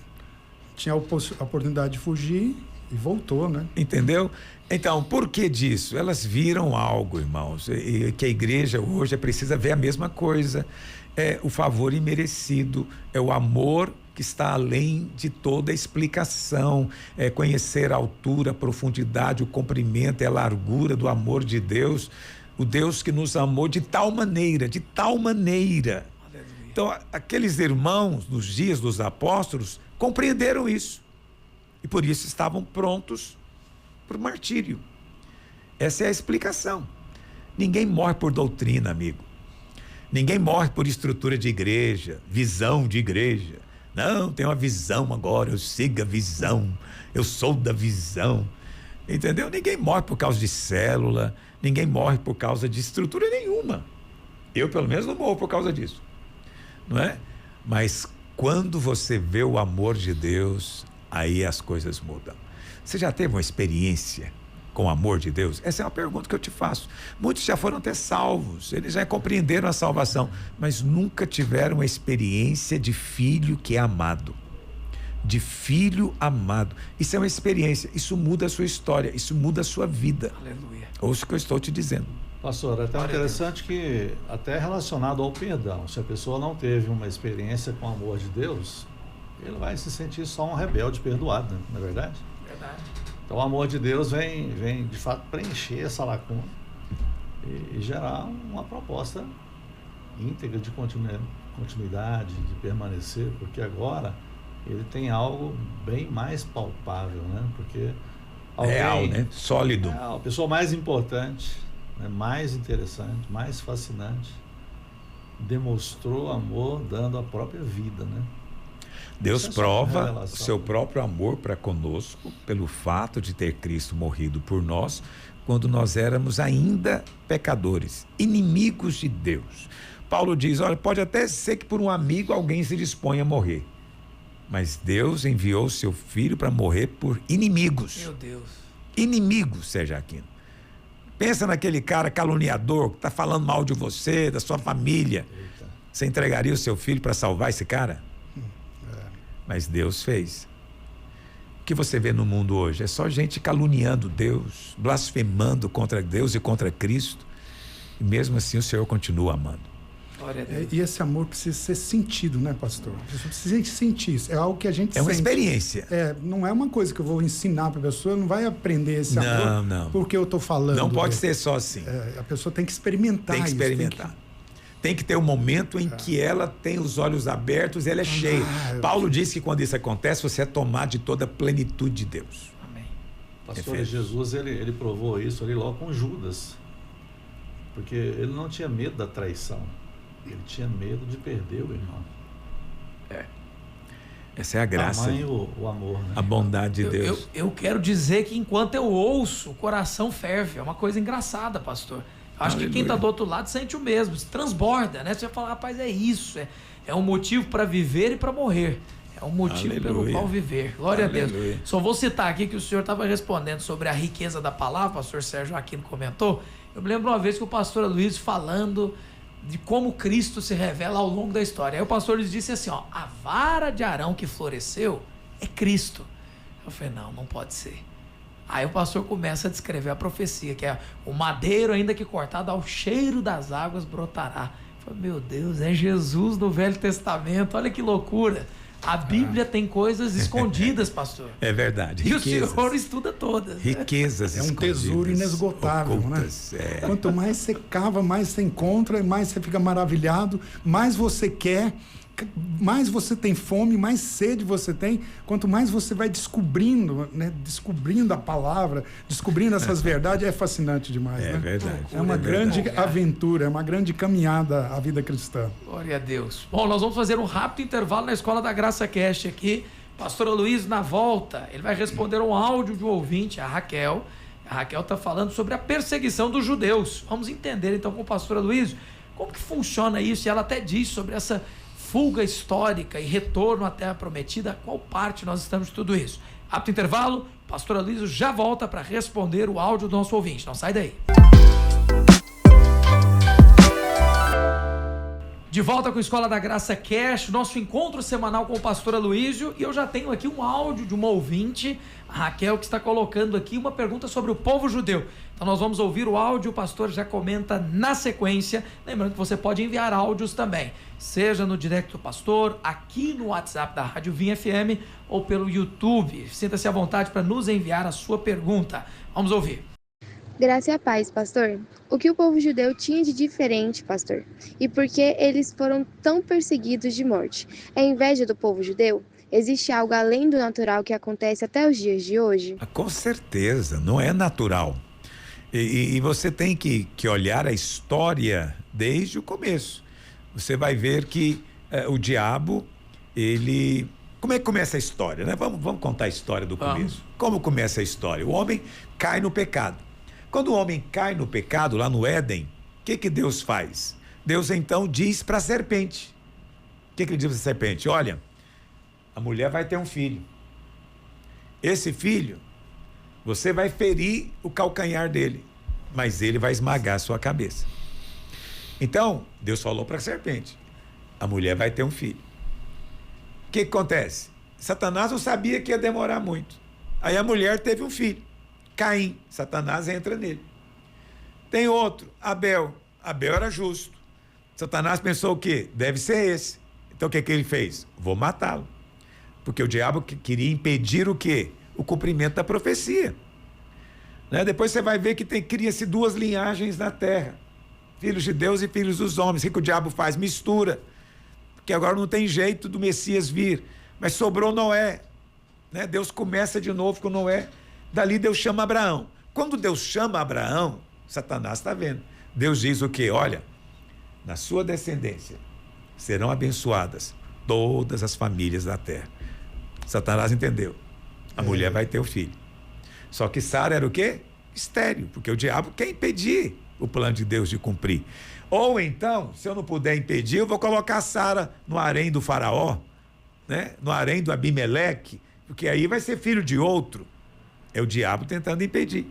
Speaker 3: Tinha a oportunidade de fugir e voltou, né?
Speaker 2: Entendeu? Então, por que disso? Elas viram algo, irmãos, e que a igreja hoje precisa ver a mesma coisa. É o favor imerecido, é o amor que está além de toda explicação, é conhecer a altura, a profundidade, o comprimento e a largura do amor de Deus, o Deus que nos amou de tal maneira, de tal maneira. Então, aqueles irmãos nos dias dos apóstolos compreenderam isso e por isso estavam prontos para o martírio. Essa é a explicação. Ninguém morre por doutrina, amigo. Ninguém morre por estrutura de igreja, visão de igreja. Não, tem uma visão agora, eu sigo a visão, eu sou da visão. Entendeu? Ninguém morre por causa de célula, ninguém morre por causa de estrutura nenhuma. Eu, pelo menos, não morro por causa disso. Não é? Mas quando você vê o amor de Deus, aí as coisas mudam. Você já teve uma experiência com o amor de Deus? Essa é uma pergunta que eu te faço. Muitos já foram até salvos, eles já compreenderam a salvação, mas nunca tiveram uma experiência de filho que é amado, de filho amado. Isso é uma experiência, isso muda a sua história, isso muda a sua vida.
Speaker 1: Aleluia.
Speaker 2: Ouça o que eu estou te dizendo.
Speaker 4: Pastor, é até interessante que, até relacionado ao perdão, se a pessoa não teve uma experiência com o amor de Deus, ele vai se sentir só um rebelde perdoado, né? Não é verdade?
Speaker 1: Verdade.
Speaker 4: Então o amor de Deus vem de fato preencher essa lacuna e gerar uma proposta íntegra de continuidade, de permanecer, porque agora ele tem algo bem mais palpável, né? Porque
Speaker 2: real, né? Sólido.
Speaker 4: A pessoa mais importante, né? Mais interessante, mais fascinante, demonstrou amor dando a própria vida, né?
Speaker 2: Deus
Speaker 4: Isso
Speaker 2: prova
Speaker 4: é
Speaker 2: o seu próprio amor para conosco pelo fato de ter Cristo morrido por nós quando nós éramos ainda pecadores, inimigos de Deus. Paulo diz, olha, pode até ser que por um amigo alguém se disponha a morrer, mas Deus enviou o seu filho para morrer por inimigos.
Speaker 1: Meu Deus.
Speaker 2: Inimigos, Sérgio Aquino. Pensa naquele cara caluniador que está falando mal de você, da sua família.
Speaker 4: Eita.
Speaker 2: Você entregaria o seu filho para salvar esse cara? Mas Deus fez. O que você vê no mundo hoje é só gente caluniando Deus, blasfemando contra Deus e contra Cristo. E mesmo assim o Senhor continua amando.
Speaker 1: Glória a Deus.
Speaker 3: E esse amor precisa ser sentido, né, pastor? Você precisa sentir isso. É algo que a gente sente.
Speaker 2: É uma experiência.
Speaker 3: Não é uma coisa que eu vou ensinar para a pessoa, não vai aprender esse amor
Speaker 2: Não.
Speaker 3: porque eu estou falando.
Speaker 2: Não pode ser só assim.
Speaker 3: A pessoa tem que experimentar
Speaker 2: Tem que
Speaker 3: isso.
Speaker 2: experimentar. Tem que ter um momento em que ela tem os olhos abertos e ela é cheia. Paulo diz que quando isso acontece, você é tomado de toda a plenitude de Deus.
Speaker 1: Amém.
Speaker 4: Pastor, Jesus, ele provou isso ali logo com Judas, porque ele não tinha medo da traição, ele tinha medo de perder o irmão.
Speaker 2: Essa é a graça,
Speaker 4: Tamanho o amor, né?
Speaker 2: a bondade de Deus.
Speaker 1: Eu quero dizer que enquanto eu ouço, o coração ferve. É uma coisa engraçada, pastor. Acho que quem está do outro lado sente o mesmo, se transborda, né? Você vai falar, rapaz, é isso, é um motivo para viver e para morrer. É um motivo pelo qual viver. Glória a Deus. Só vou citar aqui que o senhor estava respondendo sobre a riqueza da palavra, o pastor Sérgio Aquino comentou. Eu me lembro uma vez que o pastor Luiz falando de como Cristo se revela ao longo da história. Aí o pastor Luiz disse assim, ó, a vara de Arão que floresceu é Cristo. Eu falei, não pode ser. Aí o pastor começa a descrever a profecia, que é o madeiro ainda que cortado ao cheiro das águas brotará. Eu falei, meu Deus, é Jesus no Velho Testamento, olha que loucura. A Bíblia tem coisas escondidas, pastor.
Speaker 2: É verdade.
Speaker 1: E o senhor estuda todas.
Speaker 2: Riquezas
Speaker 3: É um tesouro inesgotável,
Speaker 2: ocultas,
Speaker 3: né? Quanto mais você cava, mais você encontra, mais você fica maravilhado, mais você quer, mais você tem fome, mais sede você tem. Quanto mais você vai descobrindo, né? Descobrindo a palavra, descobrindo essas verdades, é fascinante demais, né?
Speaker 2: É verdade.
Speaker 3: É uma grande aventura, é uma grande caminhada a vida cristã.
Speaker 1: Glória a Deus. Bom, nós vamos fazer um rápido intervalo na Escola da Graça Cast aqui. Pastor Luiz, na volta, ele vai responder um áudio de um ouvinte, a Raquel. A Raquel está falando sobre a perseguição dos judeus. Vamos entender então com o pastor Luiz como que funciona isso. E ela até diz sobre essa fuga histórica e retorno à Terra Prometida, qual parte nós estamos de tudo isso. Rápido intervalo, pastor Luiz já volta para responder o áudio do nosso ouvinte. Não sai daí. De volta com a Escola da Graça Cast, nosso encontro semanal com o pastor Aloísio, e eu já tenho aqui um áudio de uma ouvinte, a Raquel, que está colocando aqui uma pergunta sobre o povo judeu. Então nós vamos ouvir o áudio, o pastor já comenta na sequência, lembrando que você pode enviar áudios também, seja no direct do pastor, aqui no WhatsApp da Rádio Vinha FM ou pelo YouTube. Sinta-se à vontade para nos enviar a sua pergunta. Vamos ouvir.
Speaker 5: Graça e a paz, pastor. O que o povo judeu tinha de diferente, pastor? E por que eles foram tão perseguidos de morte? É inveja do povo judeu? Existe algo além do natural que acontece até os dias de hoje?
Speaker 2: Com certeza, não é natural. E você tem que olhar a história desde o começo. Você vai ver que o diabo, ele... Como é que começa a história, né? Vamos contar a história do começo. Como começa a história? O homem cai no pecado. Quando o homem cai no pecado, lá no Éden, o que Deus faz? Deus então diz para a serpente. O que ele diz para a serpente? Olha, a mulher vai ter um filho. Esse filho, você vai ferir o calcanhar dele, mas ele vai esmagar a sua cabeça. Então, Deus falou para a serpente, a mulher vai ter um filho. O que acontece? Satanás não sabia que ia demorar muito. Aí a mulher teve um filho, Caim. Satanás entra nele. Tem outro, Abel. Abel era justo. Satanás pensou o quê? Deve ser esse. Então o que ele fez? Vou matá-lo. Porque o diabo queria impedir o quê? O cumprimento da profecia. Né? Depois você vai ver que cria-se duas linhagens na terra. Filhos de Deus e filhos dos homens. O que o diabo faz? Mistura. Porque agora não tem jeito do Messias vir. Mas sobrou Noé. Né? Deus começa de novo com Noé. Dali Deus chama Abraão. Quando Deus chama Abraão, Satanás está vendo. Deus diz o quê? Olha, na sua descendência serão abençoadas todas as famílias da terra. Satanás entendeu. A mulher vai ter o filho. Só que Sara era o quê? Estéril, porque o diabo quer impedir o plano de Deus de cumprir. Ou então, se eu não puder impedir, eu vou colocar Sara no harém do faraó, né? No harém do Abimeleque, porque aí vai ser filho de outro. É o diabo tentando impedir.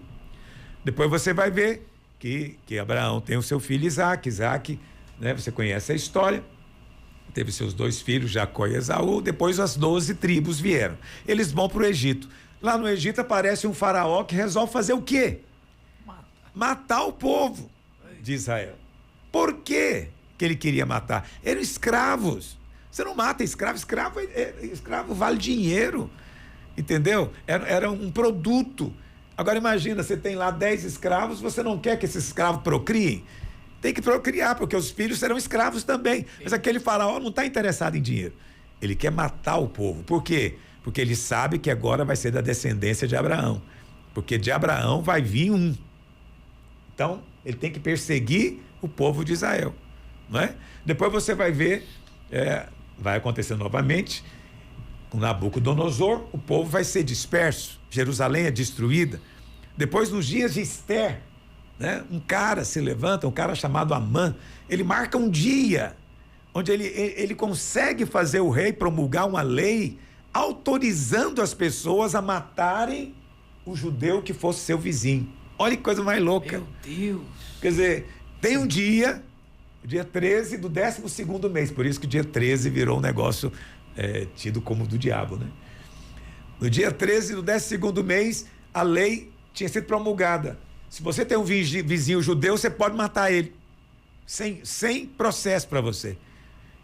Speaker 2: Depois você vai ver que Abraão tem o seu filho Isaque. Isaque, né? Você conhece a história. Teve seus 2 filhos, Jacó e Esaú. Depois as 12 tribos vieram. Eles vão para o Egito. Lá no Egito aparece um faraó que resolve fazer o quê? Matar o povo de Israel. Por quê que ele queria matar? Eram escravos. Você não mata escravo. Escravo vale dinheiro. Entendeu? Era um produto. Agora imagina, você tem lá 10 escravos, você não quer que esses escravos procriem? Tem que procriar, porque os filhos serão escravos também. Mas aquele faraó não está interessado em dinheiro. Ele quer matar o povo. Por quê? Porque ele sabe que agora vai ser da descendência de Abraão. Porque de Abraão vai vir um. Então, ele tem que perseguir o povo de Israel. Não é? Depois você vai ver, vai acontecer novamente, com Nabucodonosor, o povo vai ser disperso. Jerusalém é destruída. Depois, nos dias de Ester, né, um cara se levanta, um cara chamado Amã, ele marca um dia onde ele consegue fazer o rei promulgar uma lei autorizando as pessoas a matarem o judeu que fosse seu vizinho. Olha que coisa mais louca.
Speaker 1: Meu Deus.
Speaker 2: Quer dizer, tem um dia, o dia 13 do 12º mês, por isso que o dia 13 virou um negócio tido como do diabo, né? No dia 13 do 12º mês, a lei tinha sido promulgada. Se você tem um vizinho judeu, você pode matar ele. Sem processo para você.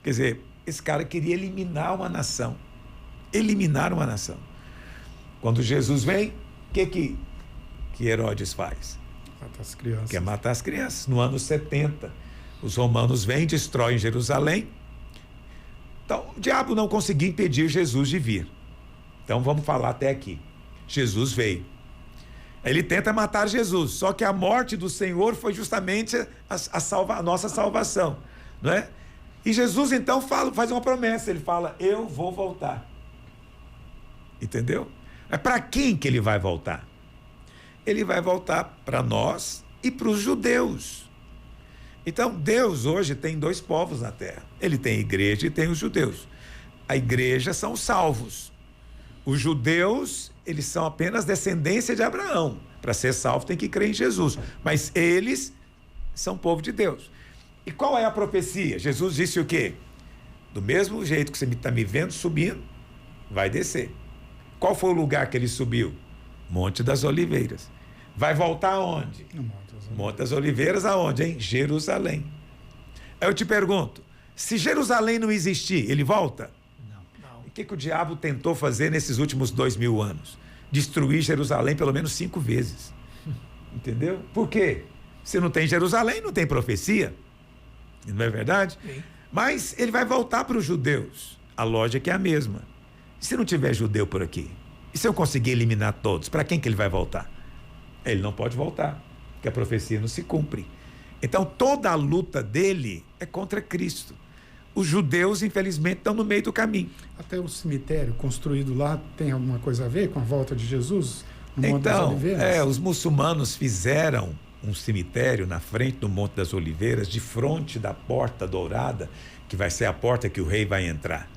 Speaker 2: Quer dizer, esse cara queria eliminar uma nação. Eliminar uma nação. Quando Jesus vem, o que Herodes faz?
Speaker 3: Matar as crianças.
Speaker 2: Quer matar as crianças. No ano 70, os romanos vêm, destroem Jerusalém. Então, o diabo não conseguiu impedir Jesus de vir. Então, vamos falar até aqui. Jesus veio. Ele tenta matar Jesus, só que a morte do Senhor foi justamente a nossa salvação, não é? E Jesus então faz uma promessa, ele fala, eu vou voltar. Entendeu? É para quem que ele vai voltar? Ele vai voltar para nós e para os judeus. Então, Deus hoje tem 2 povos na terra. Ele tem a igreja e tem os judeus. A igreja são os salvos. Os judeus, eles são apenas descendência de Abraão. Para ser salvo tem que crer em Jesus. Mas eles são povo de Deus. E qual é a profecia? Jesus disse o quê? Do mesmo jeito que você está me vendo subindo, vai descer. Qual foi o lugar que ele subiu? Monte das Oliveiras. Vai voltar aonde? Monte das Oliveiras aonde, hein? Jerusalém. Aí eu te pergunto, se Jerusalém não existir, ele volta? O que o diabo tentou fazer nesses últimos 2000 anos? Destruir Jerusalém pelo menos 5 vezes. Entendeu? Por quê? Se não tem Jerusalém, não tem profecia. Não é verdade?
Speaker 1: Sim.
Speaker 2: Mas ele vai voltar para os judeus. A lógica é a mesma. Se não tiver judeu por aqui, e se eu conseguir eliminar todos, para quem que ele vai voltar? Ele não pode voltar, porque a profecia não se cumpre. Então toda a luta dele é contra Cristo. Os judeus, infelizmente, estão no meio do caminho.
Speaker 3: Até o cemitério construído lá tem alguma coisa a ver com a volta de Jesus? No Monte das
Speaker 2: Então,
Speaker 3: Oliveiras?
Speaker 2: os muçulmanos fizeram um cemitério na frente do Monte das Oliveiras, de frente da Porta Dourada, que vai ser a porta que o rei vai entrar.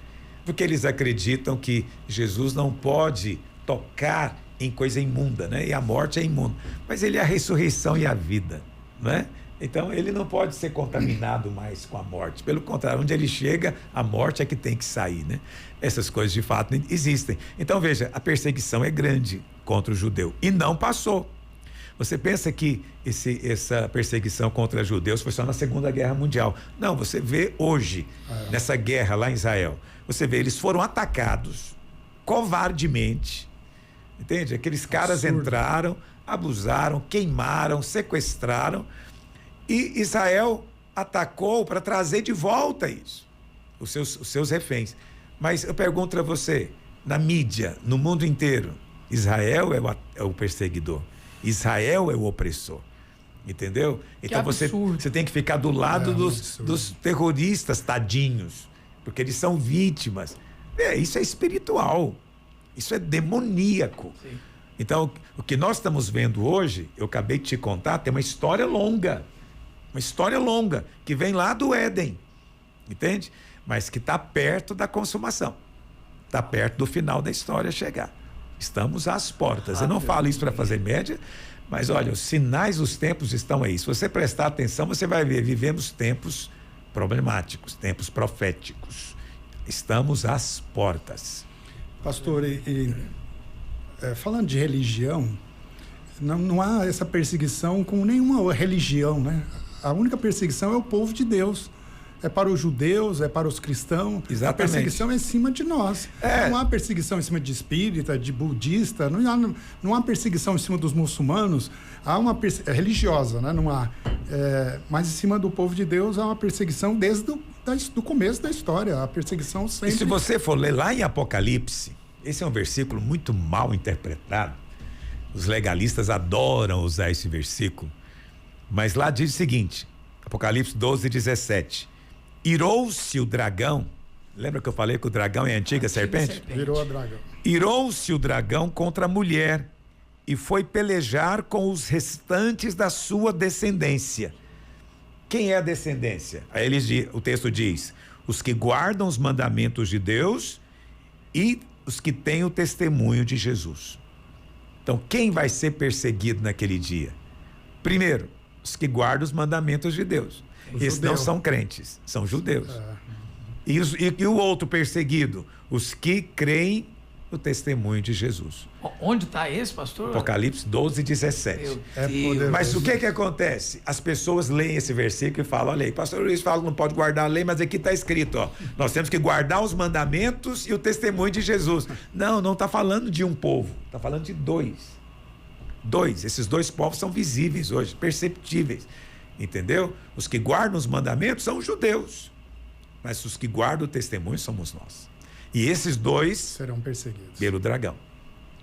Speaker 2: Porque eles acreditam que Jesus não pode tocar em coisa imunda, né? E a morte é imunda. Mas ele é a ressurreição e a vida, não é? Então ele não pode ser contaminado mais com a morte. Pelo contrário, onde ele chega, a morte é que tem que sair, né? Essas coisas de fato existem. Então veja, a perseguição é grande contra o judeu e não passou. Você pensa que essa perseguição contra os judeus foi só na Segunda Guerra Mundial? Não, você vê hoje, nessa guerra lá em Israel, você vê, eles foram atacados covardemente, entende? Aqueles caras entraram, abusaram, queimaram, sequestraram, e Israel atacou para trazer de volta isso, os seus reféns. Mas eu pergunto a você, na mídia, no mundo inteiro, Israel é o perseguidor, Israel é o opressor, entendeu? Então você tem que ficar do lado dos terroristas tadinhos, porque eles são vítimas. Isso é espiritual, isso é demoníaco. Sim. Então, o que nós estamos vendo hoje, eu acabei de te contar, tem uma história longa, que vem lá do Éden, entende? Mas que está perto da consumação, está perto do final da história chegar. Estamos às portas. Eu não falo isso para fazer média, mas olha, os sinais dos tempos estão aí. Se você prestar atenção, você vai ver, vivemos tempos problemáticos, tempos proféticos. Estamos às portas.
Speaker 3: Pastor, falando de religião, não há essa perseguição com nenhuma religião, né? A única perseguição é o povo de Deus. É para os judeus, é para os cristãos.
Speaker 2: Exatamente.
Speaker 3: A perseguição é em cima de nós. Não há perseguição em cima de espírita, de budista, não há perseguição em cima dos muçulmanos. Há uma religiosa, né? Não há. Mas em cima do povo de Deus há uma perseguição desde do começo da história. A perseguição sempre...
Speaker 2: E se você for ler lá em Apocalipse, esse é um versículo muito mal interpretado. Os legalistas adoram usar esse versículo. Mas lá diz o seguinte, Apocalipse 12:17. Irou-se o dragão. Lembra que eu falei que o dragão é a antiga serpente?
Speaker 3: Virou a dragão.
Speaker 2: Irou-se o dragão contra a mulher e foi pelejar com os restantes da sua descendência. Quem é a descendência? Aí o texto diz: os que guardam os mandamentos de Deus e os que têm o testemunho de Jesus. Então, quem vai ser perseguido naquele dia? Primeiro, os que guardam os mandamentos de Deus. Esses não são crentes, são judeus. E o outro perseguido? Os que creem no testemunho de Jesus.
Speaker 1: Onde está esse, pastor?
Speaker 2: Apocalipse 12:17. Mas o que acontece? As pessoas leem esse versículo e falam: olha aí, pastor Luiz fala que não pode guardar a lei, mas aqui está escrito, ó, nós temos que guardar os mandamentos e o testemunho de Jesus. Não está falando de um povo, está falando de dois. Esses dois povos são visíveis hoje, perceptíveis. Entendeu? Os que guardam os mandamentos são os judeus, mas os que guardam o testemunho somos nós. E esses dois
Speaker 3: serão perseguidos
Speaker 2: pelo dragão.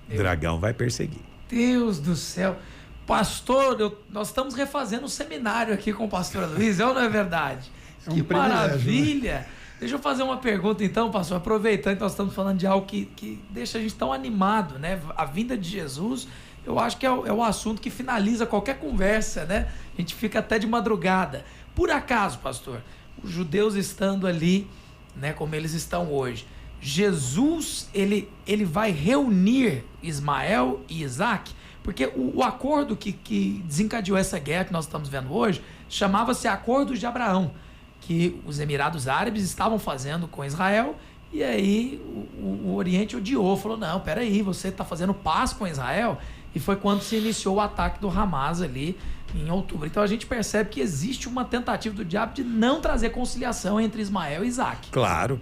Speaker 2: O dragão vai perseguir.
Speaker 1: Deus do céu. Pastor, nós estamos refazendo um seminário aqui com o pastor Luiz, não é verdade? Que maravilha! Né? Deixa eu fazer uma pergunta então, pastor, aproveitando que nós estamos falando de algo que deixa a gente tão animado, né? A vinda de Jesus, eu acho que é o assunto que finaliza qualquer conversa, né? A gente fica até de madrugada. Por acaso, pastor, os judeus estando ali, né, como eles estão hoje, Jesus, ele vai reunir Ismael e Isaac? Porque o acordo que desencadeou essa guerra que nós estamos vendo hoje chamava-se Acordo de Abraão, que os Emirados Árabes estavam fazendo com Israel, e aí o Oriente odiou, falou: não, peraí, você está fazendo paz com Israel? E foi quando se iniciou o ataque do Hamas ali em outubro. Então a gente percebe que existe uma tentativa do diabo de não trazer conciliação entre Ismael e Isaac.
Speaker 2: Claro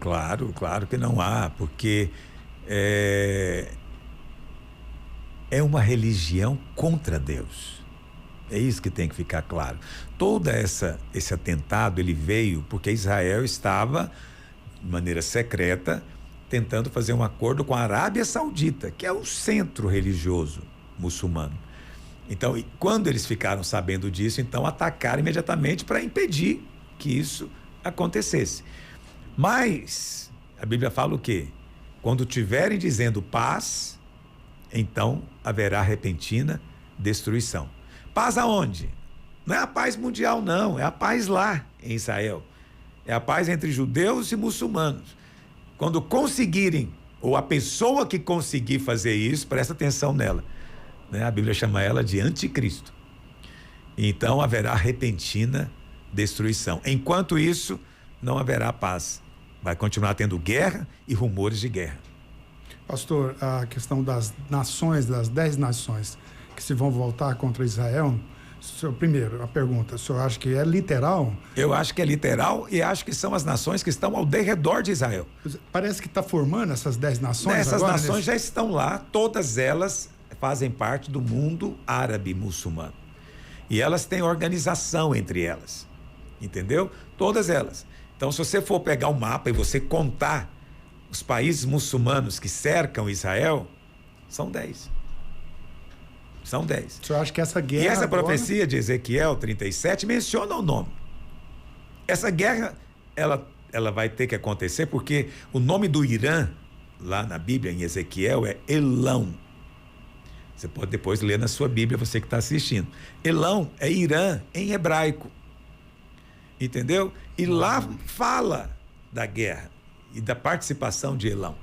Speaker 2: que não há, porque é uma religião contra Deus. É isso que tem que ficar claro. Todo esse atentado, ele veio porque Israel estava, de maneira secreta, tentando fazer um acordo com a Arábia Saudita, que é o centro religioso muçulmano. Então, quando eles ficaram sabendo disso, então atacaram imediatamente para impedir que isso acontecesse. Mas a Bíblia fala o quê? Quando tiverem dizendo paz, então haverá repentina destruição. Paz aonde? Não é a paz mundial, não. É a paz lá em Israel. É a paz entre judeus e muçulmanos. Quando conseguirem, ou a pessoa que conseguir fazer isso, presta atenção nela, né? A Bíblia chama ela de anticristo. Então haverá repentina destruição. Enquanto isso, não haverá paz. Vai continuar tendo guerra e rumores de guerra.
Speaker 3: Pastor, a questão das nações, das 10 nações que se vão voltar contra Israel, primeiro, a pergunta, o senhor acha que é literal?
Speaker 2: Eu acho que é literal e acho que são as nações que estão ao derredor de Israel.
Speaker 3: Parece que está formando essas 10 nações.
Speaker 2: Essas
Speaker 3: agora,
Speaker 2: nações já estão lá, todas elas fazem parte do mundo árabe muçulmano. E elas têm organização entre elas, entendeu? Todas elas. Então, se você for pegar o mapa e você contar os países muçulmanos que cercam Israel, são 10. São 10.
Speaker 3: O senhor acha que essa guerra...
Speaker 2: E essa
Speaker 3: agora...
Speaker 2: profecia de Ezequiel 37 menciona o nome. Essa guerra, ela vai ter que acontecer porque o nome do Irã, lá na Bíblia, em Ezequiel, é Elão. Você pode depois ler na sua Bíblia, você que está assistindo. Elão é Irã em hebraico. Entendeu? E lá fala da guerra e da participação de Elão.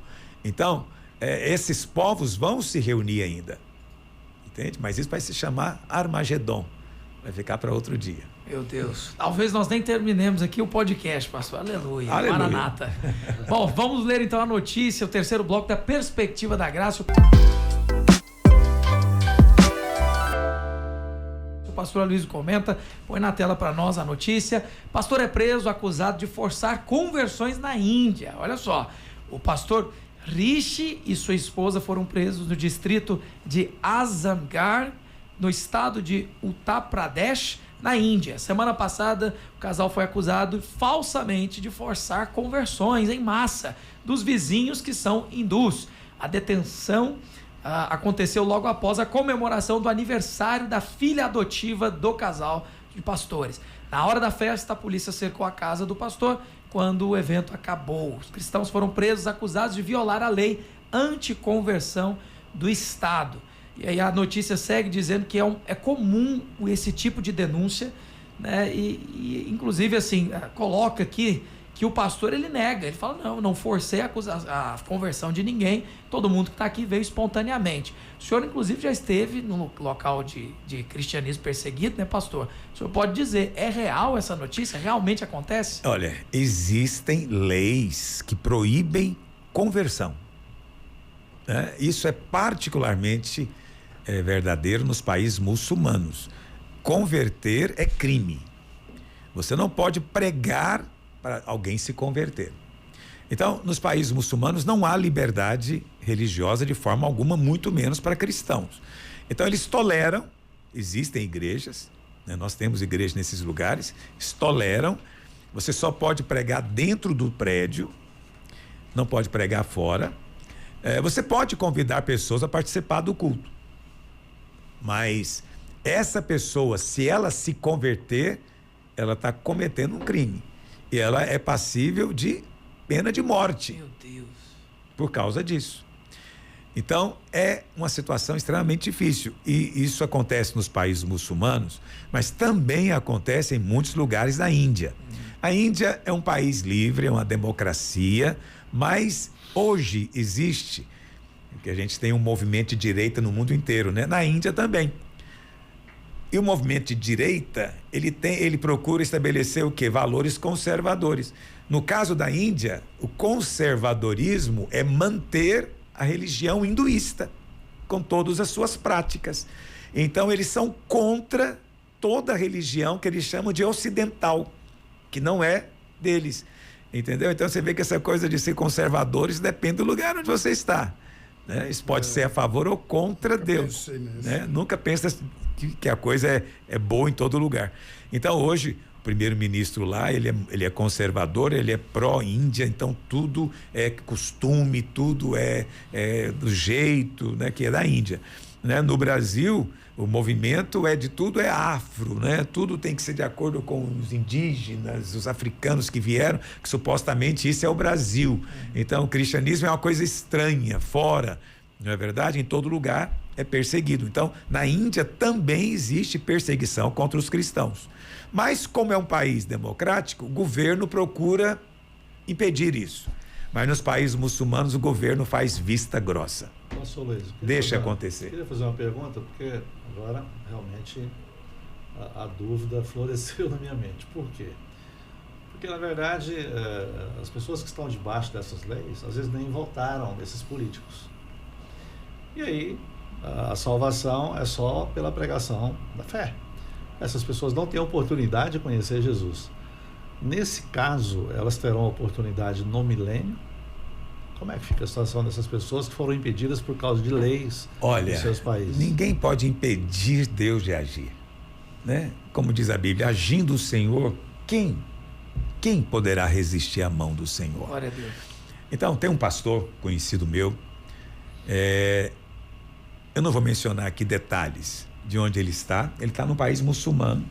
Speaker 2: Então, esses povos vão se reunir ainda. Entende? Mas isso vai se chamar Armagedon. Vai ficar para outro dia.
Speaker 1: Meu Deus. Talvez nós nem terminemos aqui o podcast, pastor. Aleluia.
Speaker 2: Aleluia.
Speaker 1: Maranata. Bom, vamos ler então a notícia, o terceiro bloco da Perspectiva da Graça. O pastor Aloysio comenta, põe na tela para nós a notícia. Pastor é preso acusado de forçar conversões na Índia. Olha só, o pastor Rishi e sua esposa foram presos no distrito de Azamgarh, no estado de Uttar Pradesh, na Índia. Semana passada, o casal foi acusado falsamente de forçar conversões em massa dos vizinhos que são hindus. A detenção aconteceu logo após a comemoração do aniversário da filha adotiva do casal de pastores. Na hora da festa, a polícia cercou a casa do pastor quando o evento acabou. Os cristãos foram presos acusados de violar a lei anticonversão do Estado. E aí a notícia segue dizendo que é comum esse tipo de denúncia, né? E inclusive assim, coloca aqui que o pastor ele nega, ele fala, não forcei a conversão de ninguém, todo mundo que está aqui veio espontaneamente. O senhor inclusive já esteve no local de cristianismo perseguido, né, pastor? O senhor pode dizer, é real essa notícia? Realmente acontece?
Speaker 2: Olha, existem leis que proíbem conversão, né? Isso é particularmente verdadeiro nos países muçulmanos. Converter é crime. Você não pode pregar para alguém se converter. Então, nos países muçulmanos não há liberdade religiosa de forma alguma, muito menos para cristãos. Então, eles toleram, existem igrejas, né? Nós temos igrejas nesses lugares, eles toleram, você só pode pregar dentro do prédio, não pode pregar fora. Você pode convidar pessoas a participar do culto, mas essa pessoa, se ela se converter, ela está cometendo um crime. E ela é passível de pena de morte.
Speaker 1: Meu Deus.
Speaker 2: Por causa disso. Então, é uma situação extremamente difícil. E isso acontece nos países muçulmanos, mas também acontece em muitos lugares da Índia. A Índia é um país livre, é uma democracia, mas hoje existe, que a gente tem um movimento de direita no mundo inteiro, né? Na Índia também. E o movimento de direita, ele procura estabelecer o quê? Valores conservadores. No caso da Índia, o conservadorismo é manter a religião hinduísta, com todas as suas práticas. Então, eles são contra toda a religião que eles chamam de ocidental, que não é deles. Entendeu? Então, você vê que essa coisa de ser conservadores depende do lugar onde você está, né? Isso pode ser a favor ou contra Deus, né? Nunca pensa que a coisa é boa em todo lugar. Então, hoje, o primeiro-ministro lá, ele é conservador, ele é pró-Índia, então tudo é costume, tudo é do jeito, né, que é da Índia, né? No Brasil, o movimento tudo é afro, né? Tudo tem que ser de acordo com os indígenas, os africanos que vieram, que supostamente isso é o Brasil. Então, o cristianismo é uma coisa estranha, fora, não é verdade? Em todo lugar é perseguido. Então, na Índia também existe perseguição contra os cristãos. Mas, como é um país democrático, o governo procura impedir isso. Mas nos países muçulmanos o governo faz vista grossa.
Speaker 4: Pastor Luiz,
Speaker 2: Deixa acontecer.
Speaker 4: Eu queria fazer uma pergunta, porque agora realmente a dúvida floresceu na minha mente. Por quê? Porque, na verdade, as pessoas que estão debaixo dessas leis, às vezes nem votaram nesses políticos. E aí, a salvação é só pela pregação da fé. Essas pessoas não têm a oportunidade de conhecer Jesus. Nesse caso, elas terão a oportunidade no milênio. Como é que fica a situação dessas pessoas que foram impedidas por causa de leis dos seus países?
Speaker 2: Ninguém pode impedir Deus de agir, né? Como diz a Bíblia, agindo o Senhor, quem poderá resistir à mão do Senhor?
Speaker 1: Glória a Deus.
Speaker 2: Então, tem um pastor conhecido meu, eu não vou mencionar aqui detalhes de onde ele está num país muçulmano,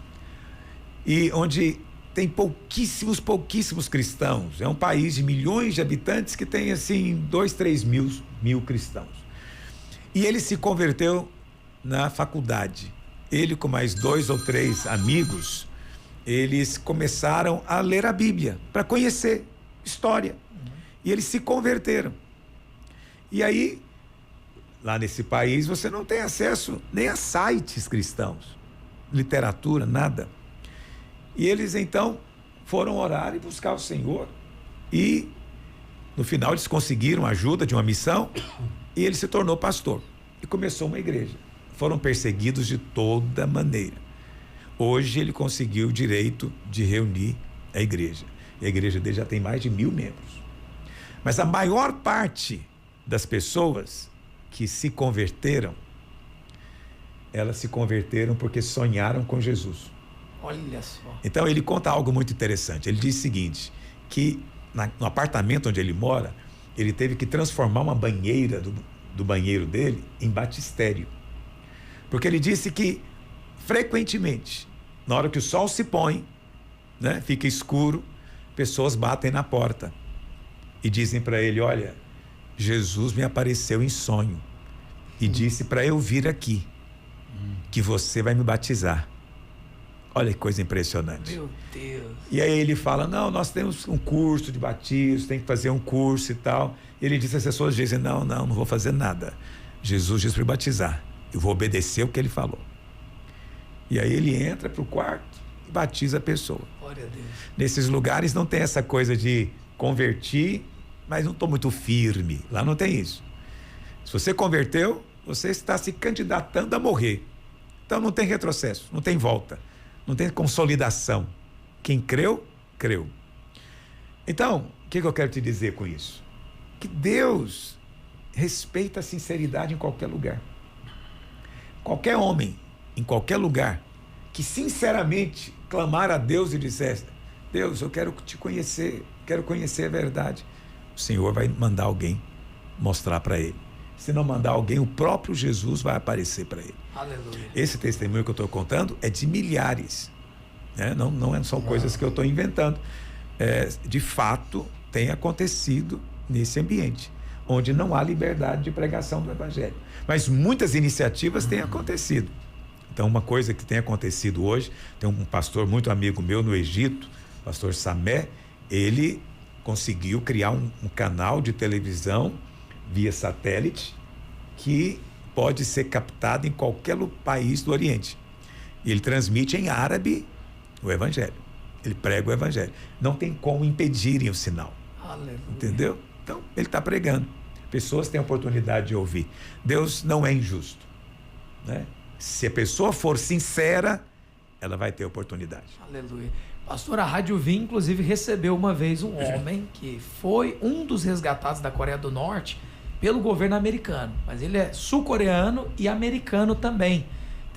Speaker 2: e onde tem pouquíssimos cristãos. É um país de milhões de habitantes que tem assim 2-3 mil cristãos. E ele se converteu na faculdade. Ele com mais 2 ou 3 amigos, eles começaram a ler a Bíblia para conhecer história. E eles se converteram. E aí, lá nesse país, você não tem acesso nem a sites cristãos, literatura, nada. E eles então foram orar e buscar o Senhor, e no final eles conseguiram a ajuda de uma missão, e ele se tornou pastor e começou uma igreja. Foram perseguidos de toda maneira. Hoje ele conseguiu o direito de reunir a igreja, e a igreja dele já tem mais de 1000 membros. Mas a maior parte das pessoas que se converteram, elas se converteram porque sonharam com Jesus.
Speaker 1: Olha só.
Speaker 2: Então ele conta algo muito interessante. Ele diz o seguinte, que no apartamento onde ele mora, ele teve que transformar uma banheira do banheiro dele em batistério. Porque ele disse que frequentemente, na hora que o sol se põe, né, fica escuro, pessoas batem na porta e dizem para ele: olha, Jesus me apareceu em sonho e disse para eu vir aqui, que você vai me batizar. Olha que coisa impressionante.
Speaker 1: Meu Deus.
Speaker 2: E aí ele fala: não, nós temos um curso de batismo, tem que fazer um curso e tal. E ele disse, as pessoas dizem: não vou fazer nada. Jesus disse para me batizar, eu vou obedecer o que ele falou. E aí ele entra para o quarto e batiza a pessoa.
Speaker 1: Glória a Deus.
Speaker 2: Nesses lugares não tem essa coisa de convertir, mas não estou muito firme. Lá não tem isso. Se você converteu, você está se candidatando a morrer. Então não tem retrocesso, não tem volta, não tem consolidação. Quem creu, creu. Então, o que eu quero te dizer com isso? Que Deus respeita a sinceridade em qualquer lugar. Qualquer homem, em qualquer lugar, que sinceramente clamar a Deus e dissesse: Deus, eu quero te conhecer, quero conhecer a verdade, o Senhor vai mandar alguém mostrar para ele. Se não mandar alguém, o próprio Jesus vai aparecer para ele.
Speaker 1: Aleluia.
Speaker 2: Esse testemunho que eu estou contando é de milhares, né? Não são coisas que eu estou inventando. De fato, tem acontecido nesse ambiente, onde não há liberdade de pregação do Evangelho. Mas muitas iniciativas têm acontecido. Então, uma coisa que tem acontecido hoje, tem um pastor muito amigo meu no Egito, pastor Samé, ele conseguiu criar um canal de televisão via satélite que pode ser captado em qualquer país do Oriente. E ele transmite em árabe o Evangelho. Ele prega o Evangelho. Não tem como impedirem o sinal.
Speaker 1: Aleluia.
Speaker 2: Entendeu? Então, ele está pregando. Pessoas têm a oportunidade de ouvir. Deus não é injusto, né? Se a pessoa for sincera, ela vai ter oportunidade.
Speaker 1: Aleluia. Pastor, a Rádio Vim, inclusive, recebeu uma vez um homem que foi um dos resgatados da Coreia do Norte pelo governo americano. Mas ele é sul-coreano e americano também.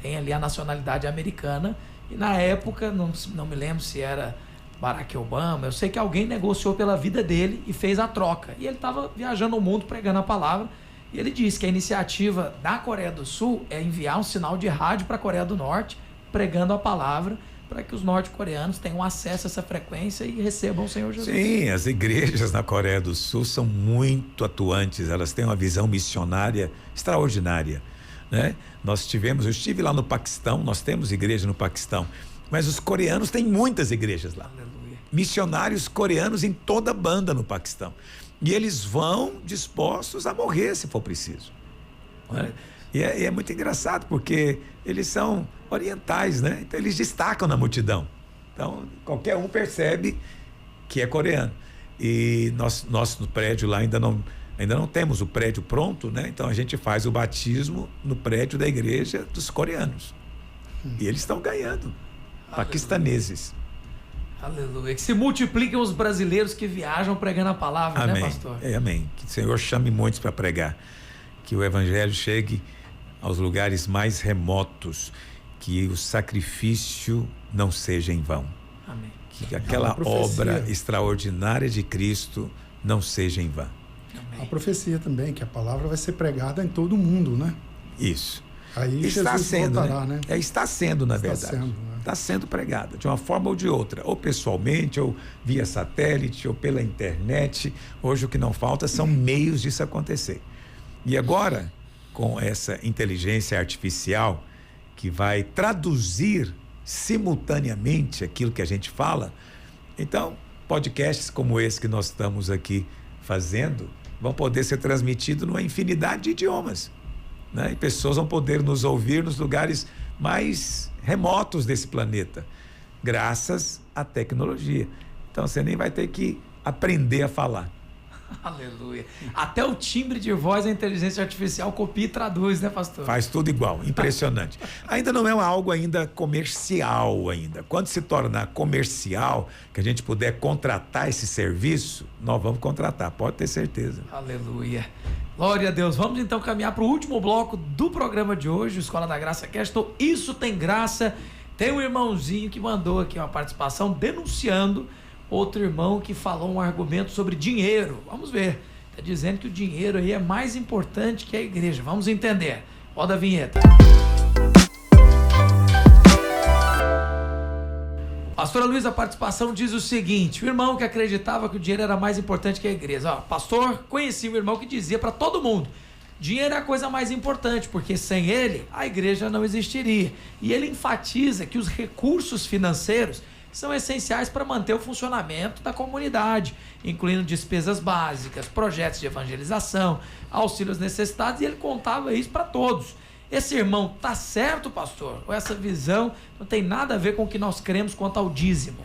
Speaker 1: Tem ali a nacionalidade americana. E na época, não me lembro se era Barack Obama, eu sei que alguém negociou pela vida dele e fez a troca. E ele estava viajando o mundo pregando a palavra. E ele disse que a iniciativa da Coreia do Sul é enviar um sinal de rádio para a Coreia do Norte, pregando a palavra, para que os norte-coreanos tenham acesso a essa frequência e recebam o Senhor Jesus.
Speaker 2: Sim, as igrejas na Coreia do Sul são muito atuantes, elas têm uma visão missionária extraordinária, né? Eu estive lá no Paquistão, nós temos igreja no Paquistão, mas os coreanos têm muitas igrejas lá.
Speaker 1: Aleluia.
Speaker 2: Missionários coreanos em toda banda no Paquistão. E eles vão dispostos a morrer se for preciso, né? E é muito engraçado, porque eles são orientais, né? Então eles destacam na multidão. Então qualquer um percebe que é coreano. E nós no prédio lá ainda não temos o prédio pronto, né? Então a gente faz o batismo no prédio da igreja dos coreanos. E eles estão ganhando. Paquistaneses.
Speaker 1: Aleluia. Que se multipliquem os brasileiros que viajam pregando a palavra,
Speaker 2: Amém.
Speaker 1: né, pastor?
Speaker 2: Amém. Que o Senhor chame muitos para pregar. Que o evangelho chegue aos lugares mais remotos. Que o sacrifício não seja em vão.
Speaker 1: Amém.
Speaker 2: Que aquela
Speaker 3: profecia.
Speaker 2: obra extraordinária de Cristo não seja em vão.
Speaker 3: A profecia também, que a palavra vai ser pregada em todo o mundo, né?
Speaker 2: Isso.
Speaker 3: Aí
Speaker 2: Está
Speaker 3: Jesus
Speaker 2: sendo,
Speaker 3: voltará, né?
Speaker 2: Está sendo, na
Speaker 3: Está
Speaker 2: verdade.
Speaker 3: sendo, né?
Speaker 2: Está sendo pregada, de uma forma ou de outra, ou pessoalmente, ou via satélite, ou pela internet. Hoje o que não falta são meios disso acontecer. E agora, com essa inteligência artificial que vai traduzir simultaneamente aquilo que a gente fala, então, podcasts como esse que nós estamos aqui fazendo vão poder ser transmitidos numa infinidade de idiomas, né? E pessoas vão poder nos ouvir nos lugares mais remotos desse planeta, graças à tecnologia. Então você nem vai ter que aprender a falar.
Speaker 1: Aleluia. Até o timbre de voz a inteligência artificial copia e traduz, né, pastor?
Speaker 2: Faz tudo igual, impressionante. Ainda não é algo ainda comercial ainda. Quando se tornar comercial, que a gente puder contratar esse serviço, nós vamos contratar, pode ter certeza.
Speaker 1: Aleluia. Glória a Deus. Vamos então caminhar para o último bloco do programa de hoje, o Escola da Graça Cast. Isso tem graça. Tem um irmãozinho que mandou aqui uma participação denunciando outro irmão que falou um argumento sobre dinheiro. Vamos ver. Está dizendo que o dinheiro aí é mais importante que a igreja. Vamos entender. Roda a vinheta. Pastora Luísa, a participação diz o seguinte: o irmão que acreditava que o dinheiro era mais importante que a igreja. Ó, pastor, conheci um irmão que dizia para todo mundo: dinheiro é a coisa mais importante, porque sem ele a igreja não existiria. E ele enfatiza que os recursos financeiros são essenciais para manter o funcionamento da comunidade, incluindo despesas básicas, projetos de evangelização, auxílios necessitados, e ele contava isso para todos. Esse irmão tá certo, pastor? Ou essa visão não tem nada a ver com o que nós cremos quanto ao dízimo?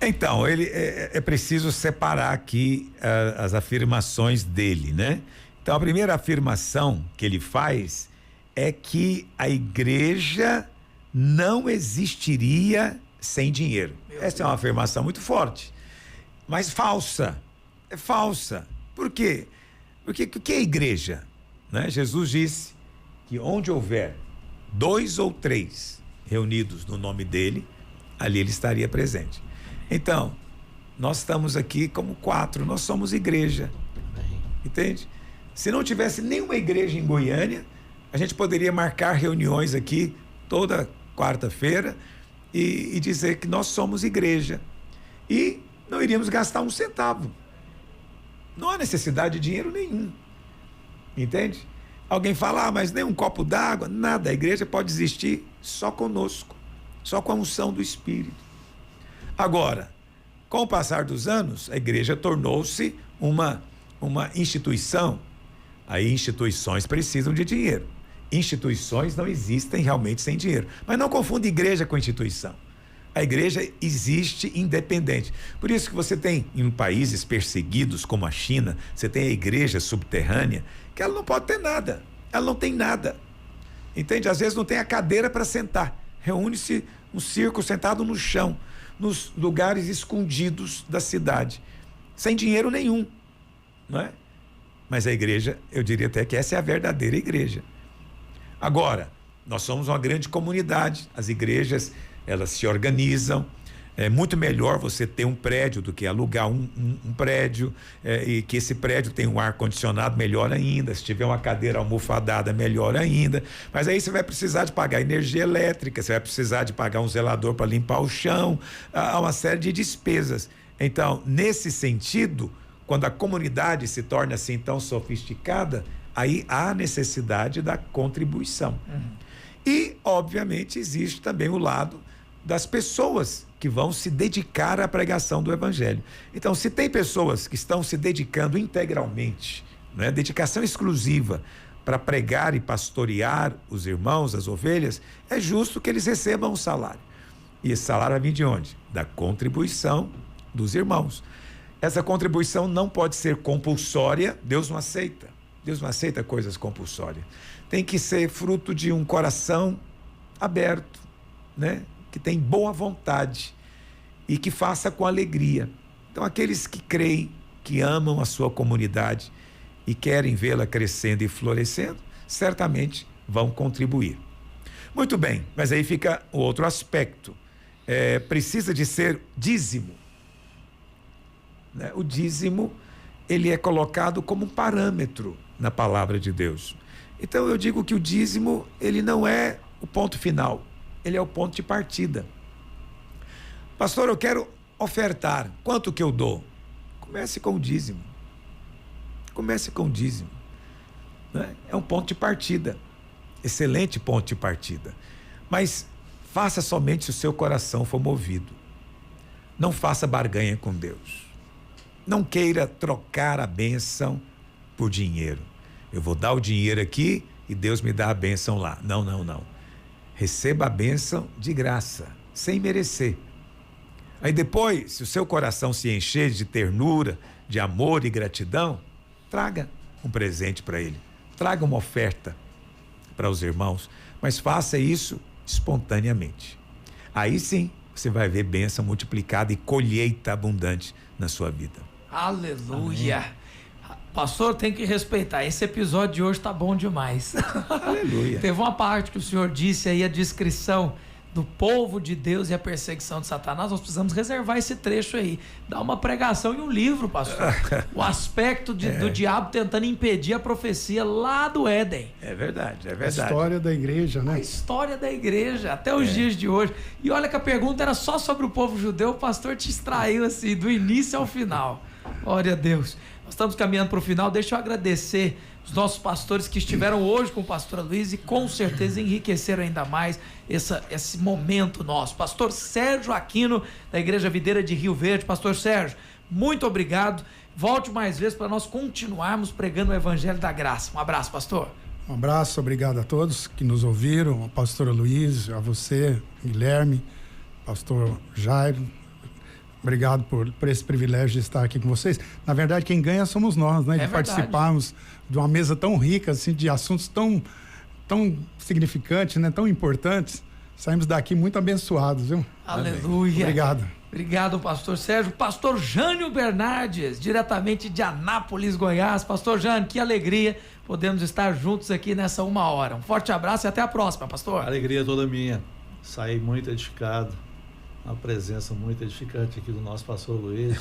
Speaker 2: Então, ele é preciso separar aqui as afirmações dele, né? Então, a primeira afirmação que ele faz é que a igreja não existiria sem dinheiro. Essa é uma afirmação muito forte, mas falsa. É falsa. Por quê? Porque o que é igreja? Né? Jesus disse que onde houver 2 ou 3 reunidos no nome dele, ali ele estaria presente. Então, nós estamos aqui como 4, nós somos igreja. Entende? Se não tivesse nenhuma igreja em Goiânia, a gente poderia marcar reuniões aqui toda quarta-feira e dizer que nós somos igreja. E não iríamos gastar um centavo. Não há necessidade de dinheiro nenhum. Entende? Alguém fala, mas nem um copo d'água, nada. A igreja pode existir só conosco, só com a unção do Espírito. Agora, com o passar dos anos, a igreja tornou-se uma instituição. Aí instituições precisam de dinheiro. Instituições não existem realmente sem dinheiro. Mas não confunde igreja com instituição. A igreja existe independente. Por isso que você tem em países perseguidos como a China, você tem a igreja subterrânea, que ela não pode ter nada. Ela não tem nada. Entende? Às vezes não tem a cadeira para sentar. Reúne-se um círculo sentado no chão, nos lugares escondidos da cidade, sem dinheiro nenhum, não é? Mas a igreja, eu diria até que essa é a verdadeira igreja. Agora, nós somos uma grande comunidade, as igrejas, elas se organizam. É muito melhor você ter um prédio do que alugar um prédio, e que esse prédio tenha um ar-condicionado, melhor ainda. Se tiver uma cadeira almofadada, melhor ainda. Mas aí você vai precisar de pagar energia elétrica, você vai precisar de pagar um zelador para limpar o chão, há uma série de despesas. Então, nesse sentido, quando a comunidade se torna assim tão sofisticada, aí há necessidade da contribuição. E, obviamente, existe também o lado das pessoas que vão se dedicar à pregação do evangelho. Então, se tem pessoas que estão se dedicando integralmente, né, dedicação exclusiva para pregar e pastorear os irmãos, as ovelhas, é justo que eles recebam um salário. E esse salário vai vir de onde? Da contribuição dos irmãos. Essa contribuição não pode ser compulsória, Deus não aceita. Deus não aceita coisas compulsórias. Tem que ser fruto de um coração aberto, né? Que tem boa vontade e que faça com alegria. Então, aqueles que creem, que amam a sua comunidade e querem vê-la crescendo e florescendo, certamente vão contribuir. Muito bem, mas aí fica o outro aspecto. Precisa de ser dízimo. Né? O dízimo, ele é colocado como um parâmetro na palavra de Deus. Então eu digo que o dízimo, ele não é o ponto final, ele é o ponto de partida. Pastor, eu quero ofertar, quanto que eu dou? Comece com o dízimo. Comece com o dízimo. Né? É um ponto de partida, excelente ponto de partida. Mas faça somente se o seu coração for movido. Não faça barganha com Deus. Não queira trocar a bênção por dinheiro. Eu vou dar o dinheiro aqui e Deus me dá a bênção lá. Não, não, não. Receba a bênção de graça, sem merecer. Aí depois, se o seu coração se encher de ternura, de amor e gratidão, traga um presente para ele. Traga uma oferta para os irmãos, mas faça isso espontaneamente. Aí sim, você vai ver bênção multiplicada e colheita abundante na sua vida.
Speaker 1: Aleluia! Amém. Pastor, tem que respeitar. Esse episódio de hoje tá bom demais.
Speaker 2: Aleluia.
Speaker 1: Teve uma parte que o senhor disse aí, a descrição do povo de Deus e a perseguição de Satanás. Nós precisamos reservar esse trecho aí. Dar uma pregação em um livro, pastor. O aspecto do diabo tentando impedir a profecia lá do Éden.
Speaker 2: É verdade, é verdade.
Speaker 3: A história da igreja, né?
Speaker 1: A história da igreja, até os dias de hoje. E olha que a pergunta era só sobre o povo judeu, o pastor te extraiu assim, do início ao final. Glória a Deus. Nós estamos caminhando para o final. Deixa eu agradecer os nossos pastores que estiveram hoje com o pastor Luiz e com certeza enriqueceram ainda mais esse momento nosso. Pastor Sérgio Aquino, da Igreja Videira de Rio Verde. Pastor Sérgio, muito obrigado. Volte mais vezes para nós continuarmos pregando o Evangelho da Graça. Um abraço, pastor.
Speaker 3: Um abraço, obrigado a todos que nos ouviram, a pastora Luiz, a você, Guilherme, pastor Jairo. Obrigado por esse privilégio de estar aqui com vocês. Na verdade, quem ganha somos nós, né? De participarmos de uma mesa tão rica, assim, de assuntos tão significantes, né? Tão importantes. Saímos daqui muito abençoados, viu?
Speaker 1: Aleluia.
Speaker 3: Obrigado.
Speaker 1: Obrigado, pastor Sérgio. Pastor Jânio Bernardes, diretamente de Anápolis, Goiás. Pastor Jânio, que alegria podemos estar juntos aqui nessa 1 hora. Um forte abraço e até a próxima, pastor.
Speaker 4: A alegria toda minha. Saí muito edificado. Uma presença muito edificante aqui do nosso pastor Luiz.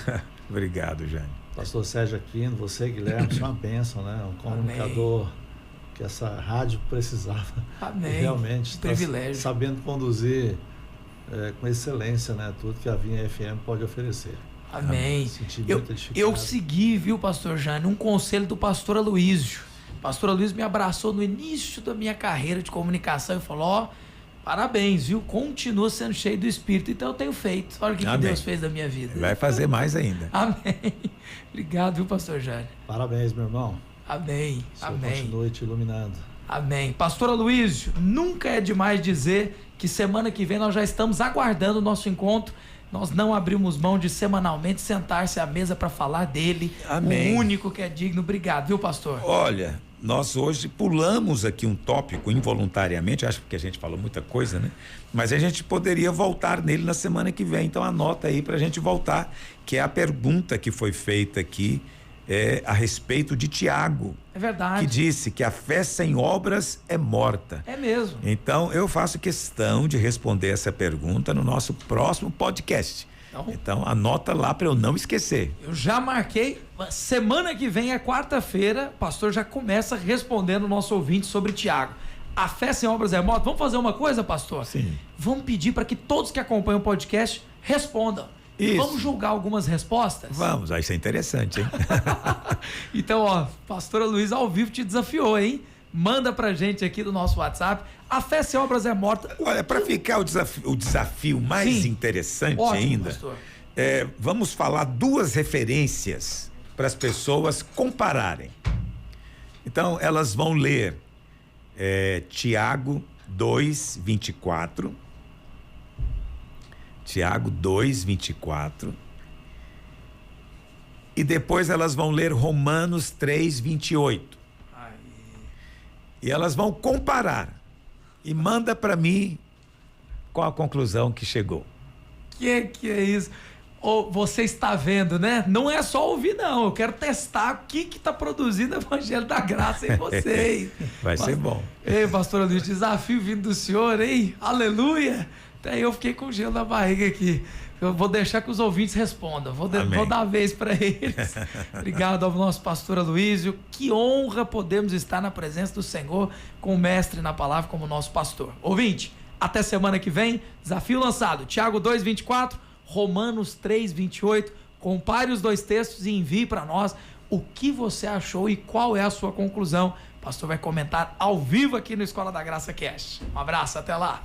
Speaker 2: Obrigado, Jânio.
Speaker 4: Pastor Sérgio Aquino, você, Guilherme, isso é uma bênção, né? Um comunicador. Amém. Que essa rádio precisava.
Speaker 1: Amém.
Speaker 4: Realmente
Speaker 1: privilégio.
Speaker 4: Sabendo conduzir com excelência, né? Tudo que a Vinha FM pode oferecer.
Speaker 1: Amém.
Speaker 4: Eu
Speaker 1: segui, viu, pastor Jânio, um conselho do pastor Aloísio. O pastor Aloísio me abraçou no início da minha carreira de comunicação e falou: parabéns, viu? Continua sendo cheio do Espírito. Então eu tenho feito. Olha o que Deus fez da minha vida.
Speaker 2: Vai fazer mais ainda.
Speaker 1: Amém. Obrigado, viu, pastor Jânio?
Speaker 4: Parabéns, meu irmão.
Speaker 1: Amém. Amém.
Speaker 4: Continue te iluminando.
Speaker 1: Amém. Pastor Aloísio, nunca é demais dizer que semana que vem nós já estamos aguardando o nosso encontro. Nós não abrimos mão de semanalmente sentar-se à mesa para falar dele.
Speaker 2: Amém.
Speaker 1: O único que é digno. Obrigado, viu, pastor?
Speaker 2: Olha, nós hoje pulamos aqui um tópico involuntariamente, acho que a gente falou muita coisa, né? Mas a gente poderia voltar nele na semana que vem. Então anota aí para a gente voltar, que é a pergunta que foi feita aqui a respeito de Tiago.
Speaker 1: É verdade.
Speaker 2: Que disse que a fé sem obras é morta.
Speaker 1: É mesmo.
Speaker 2: Então eu faço questão de responder essa pergunta no nosso próximo podcast. Então anota lá para eu não esquecer.
Speaker 1: Eu já marquei. Semana que vem é quarta-feira. O pastor já começa respondendo o nosso ouvinte sobre Tiago. A fé sem obras é morta. Vamos fazer uma coisa, pastor?
Speaker 2: Sim.
Speaker 1: Vamos pedir para que todos que acompanham o podcast respondam.
Speaker 2: Isso.
Speaker 1: Vamos julgar algumas respostas?
Speaker 2: Vamos, isso é interessante, hein?
Speaker 1: Então, ó, pastora Luiz ao vivo te desafiou, hein? Manda pra gente aqui do nosso WhatsApp. A fé sem obras é morta.
Speaker 2: Olha, para ficar o desafio mais interessante
Speaker 1: ótimo,
Speaker 2: ainda,
Speaker 1: pastor.
Speaker 2: Vamos falar 2 referências para as pessoas compararem. Então, elas vão ler Tiago 2:24. Tiago 2:24. E depois elas vão ler Romanos 3:28. E elas vão comparar. E manda para mim qual a conclusão que chegou.
Speaker 1: Que é isso? Você está vendo, né? Não é só ouvir, não. Eu quero testar o que está produzindo o Evangelho da Graça em vocês.
Speaker 2: Vai ser bom.
Speaker 1: Ei, pastor Luiz, desafio vindo do senhor, hein? Aleluia! Até eu fiquei com gelo na barriga aqui. Eu vou deixar que os ouvintes respondam. Vou dar a vez para eles. Obrigado ao nosso pastor Aloísio. Que honra podemos estar na presença do Senhor com o mestre na palavra como nosso pastor. Ouvinte, até semana que vem. Desafio lançado. Tiago 2:24, Romanos 3:28. Compare os dois textos e envie para nós o que você achou e qual é a sua conclusão. O pastor vai comentar ao vivo aqui no Escola da Graça Cast. Um abraço, até lá.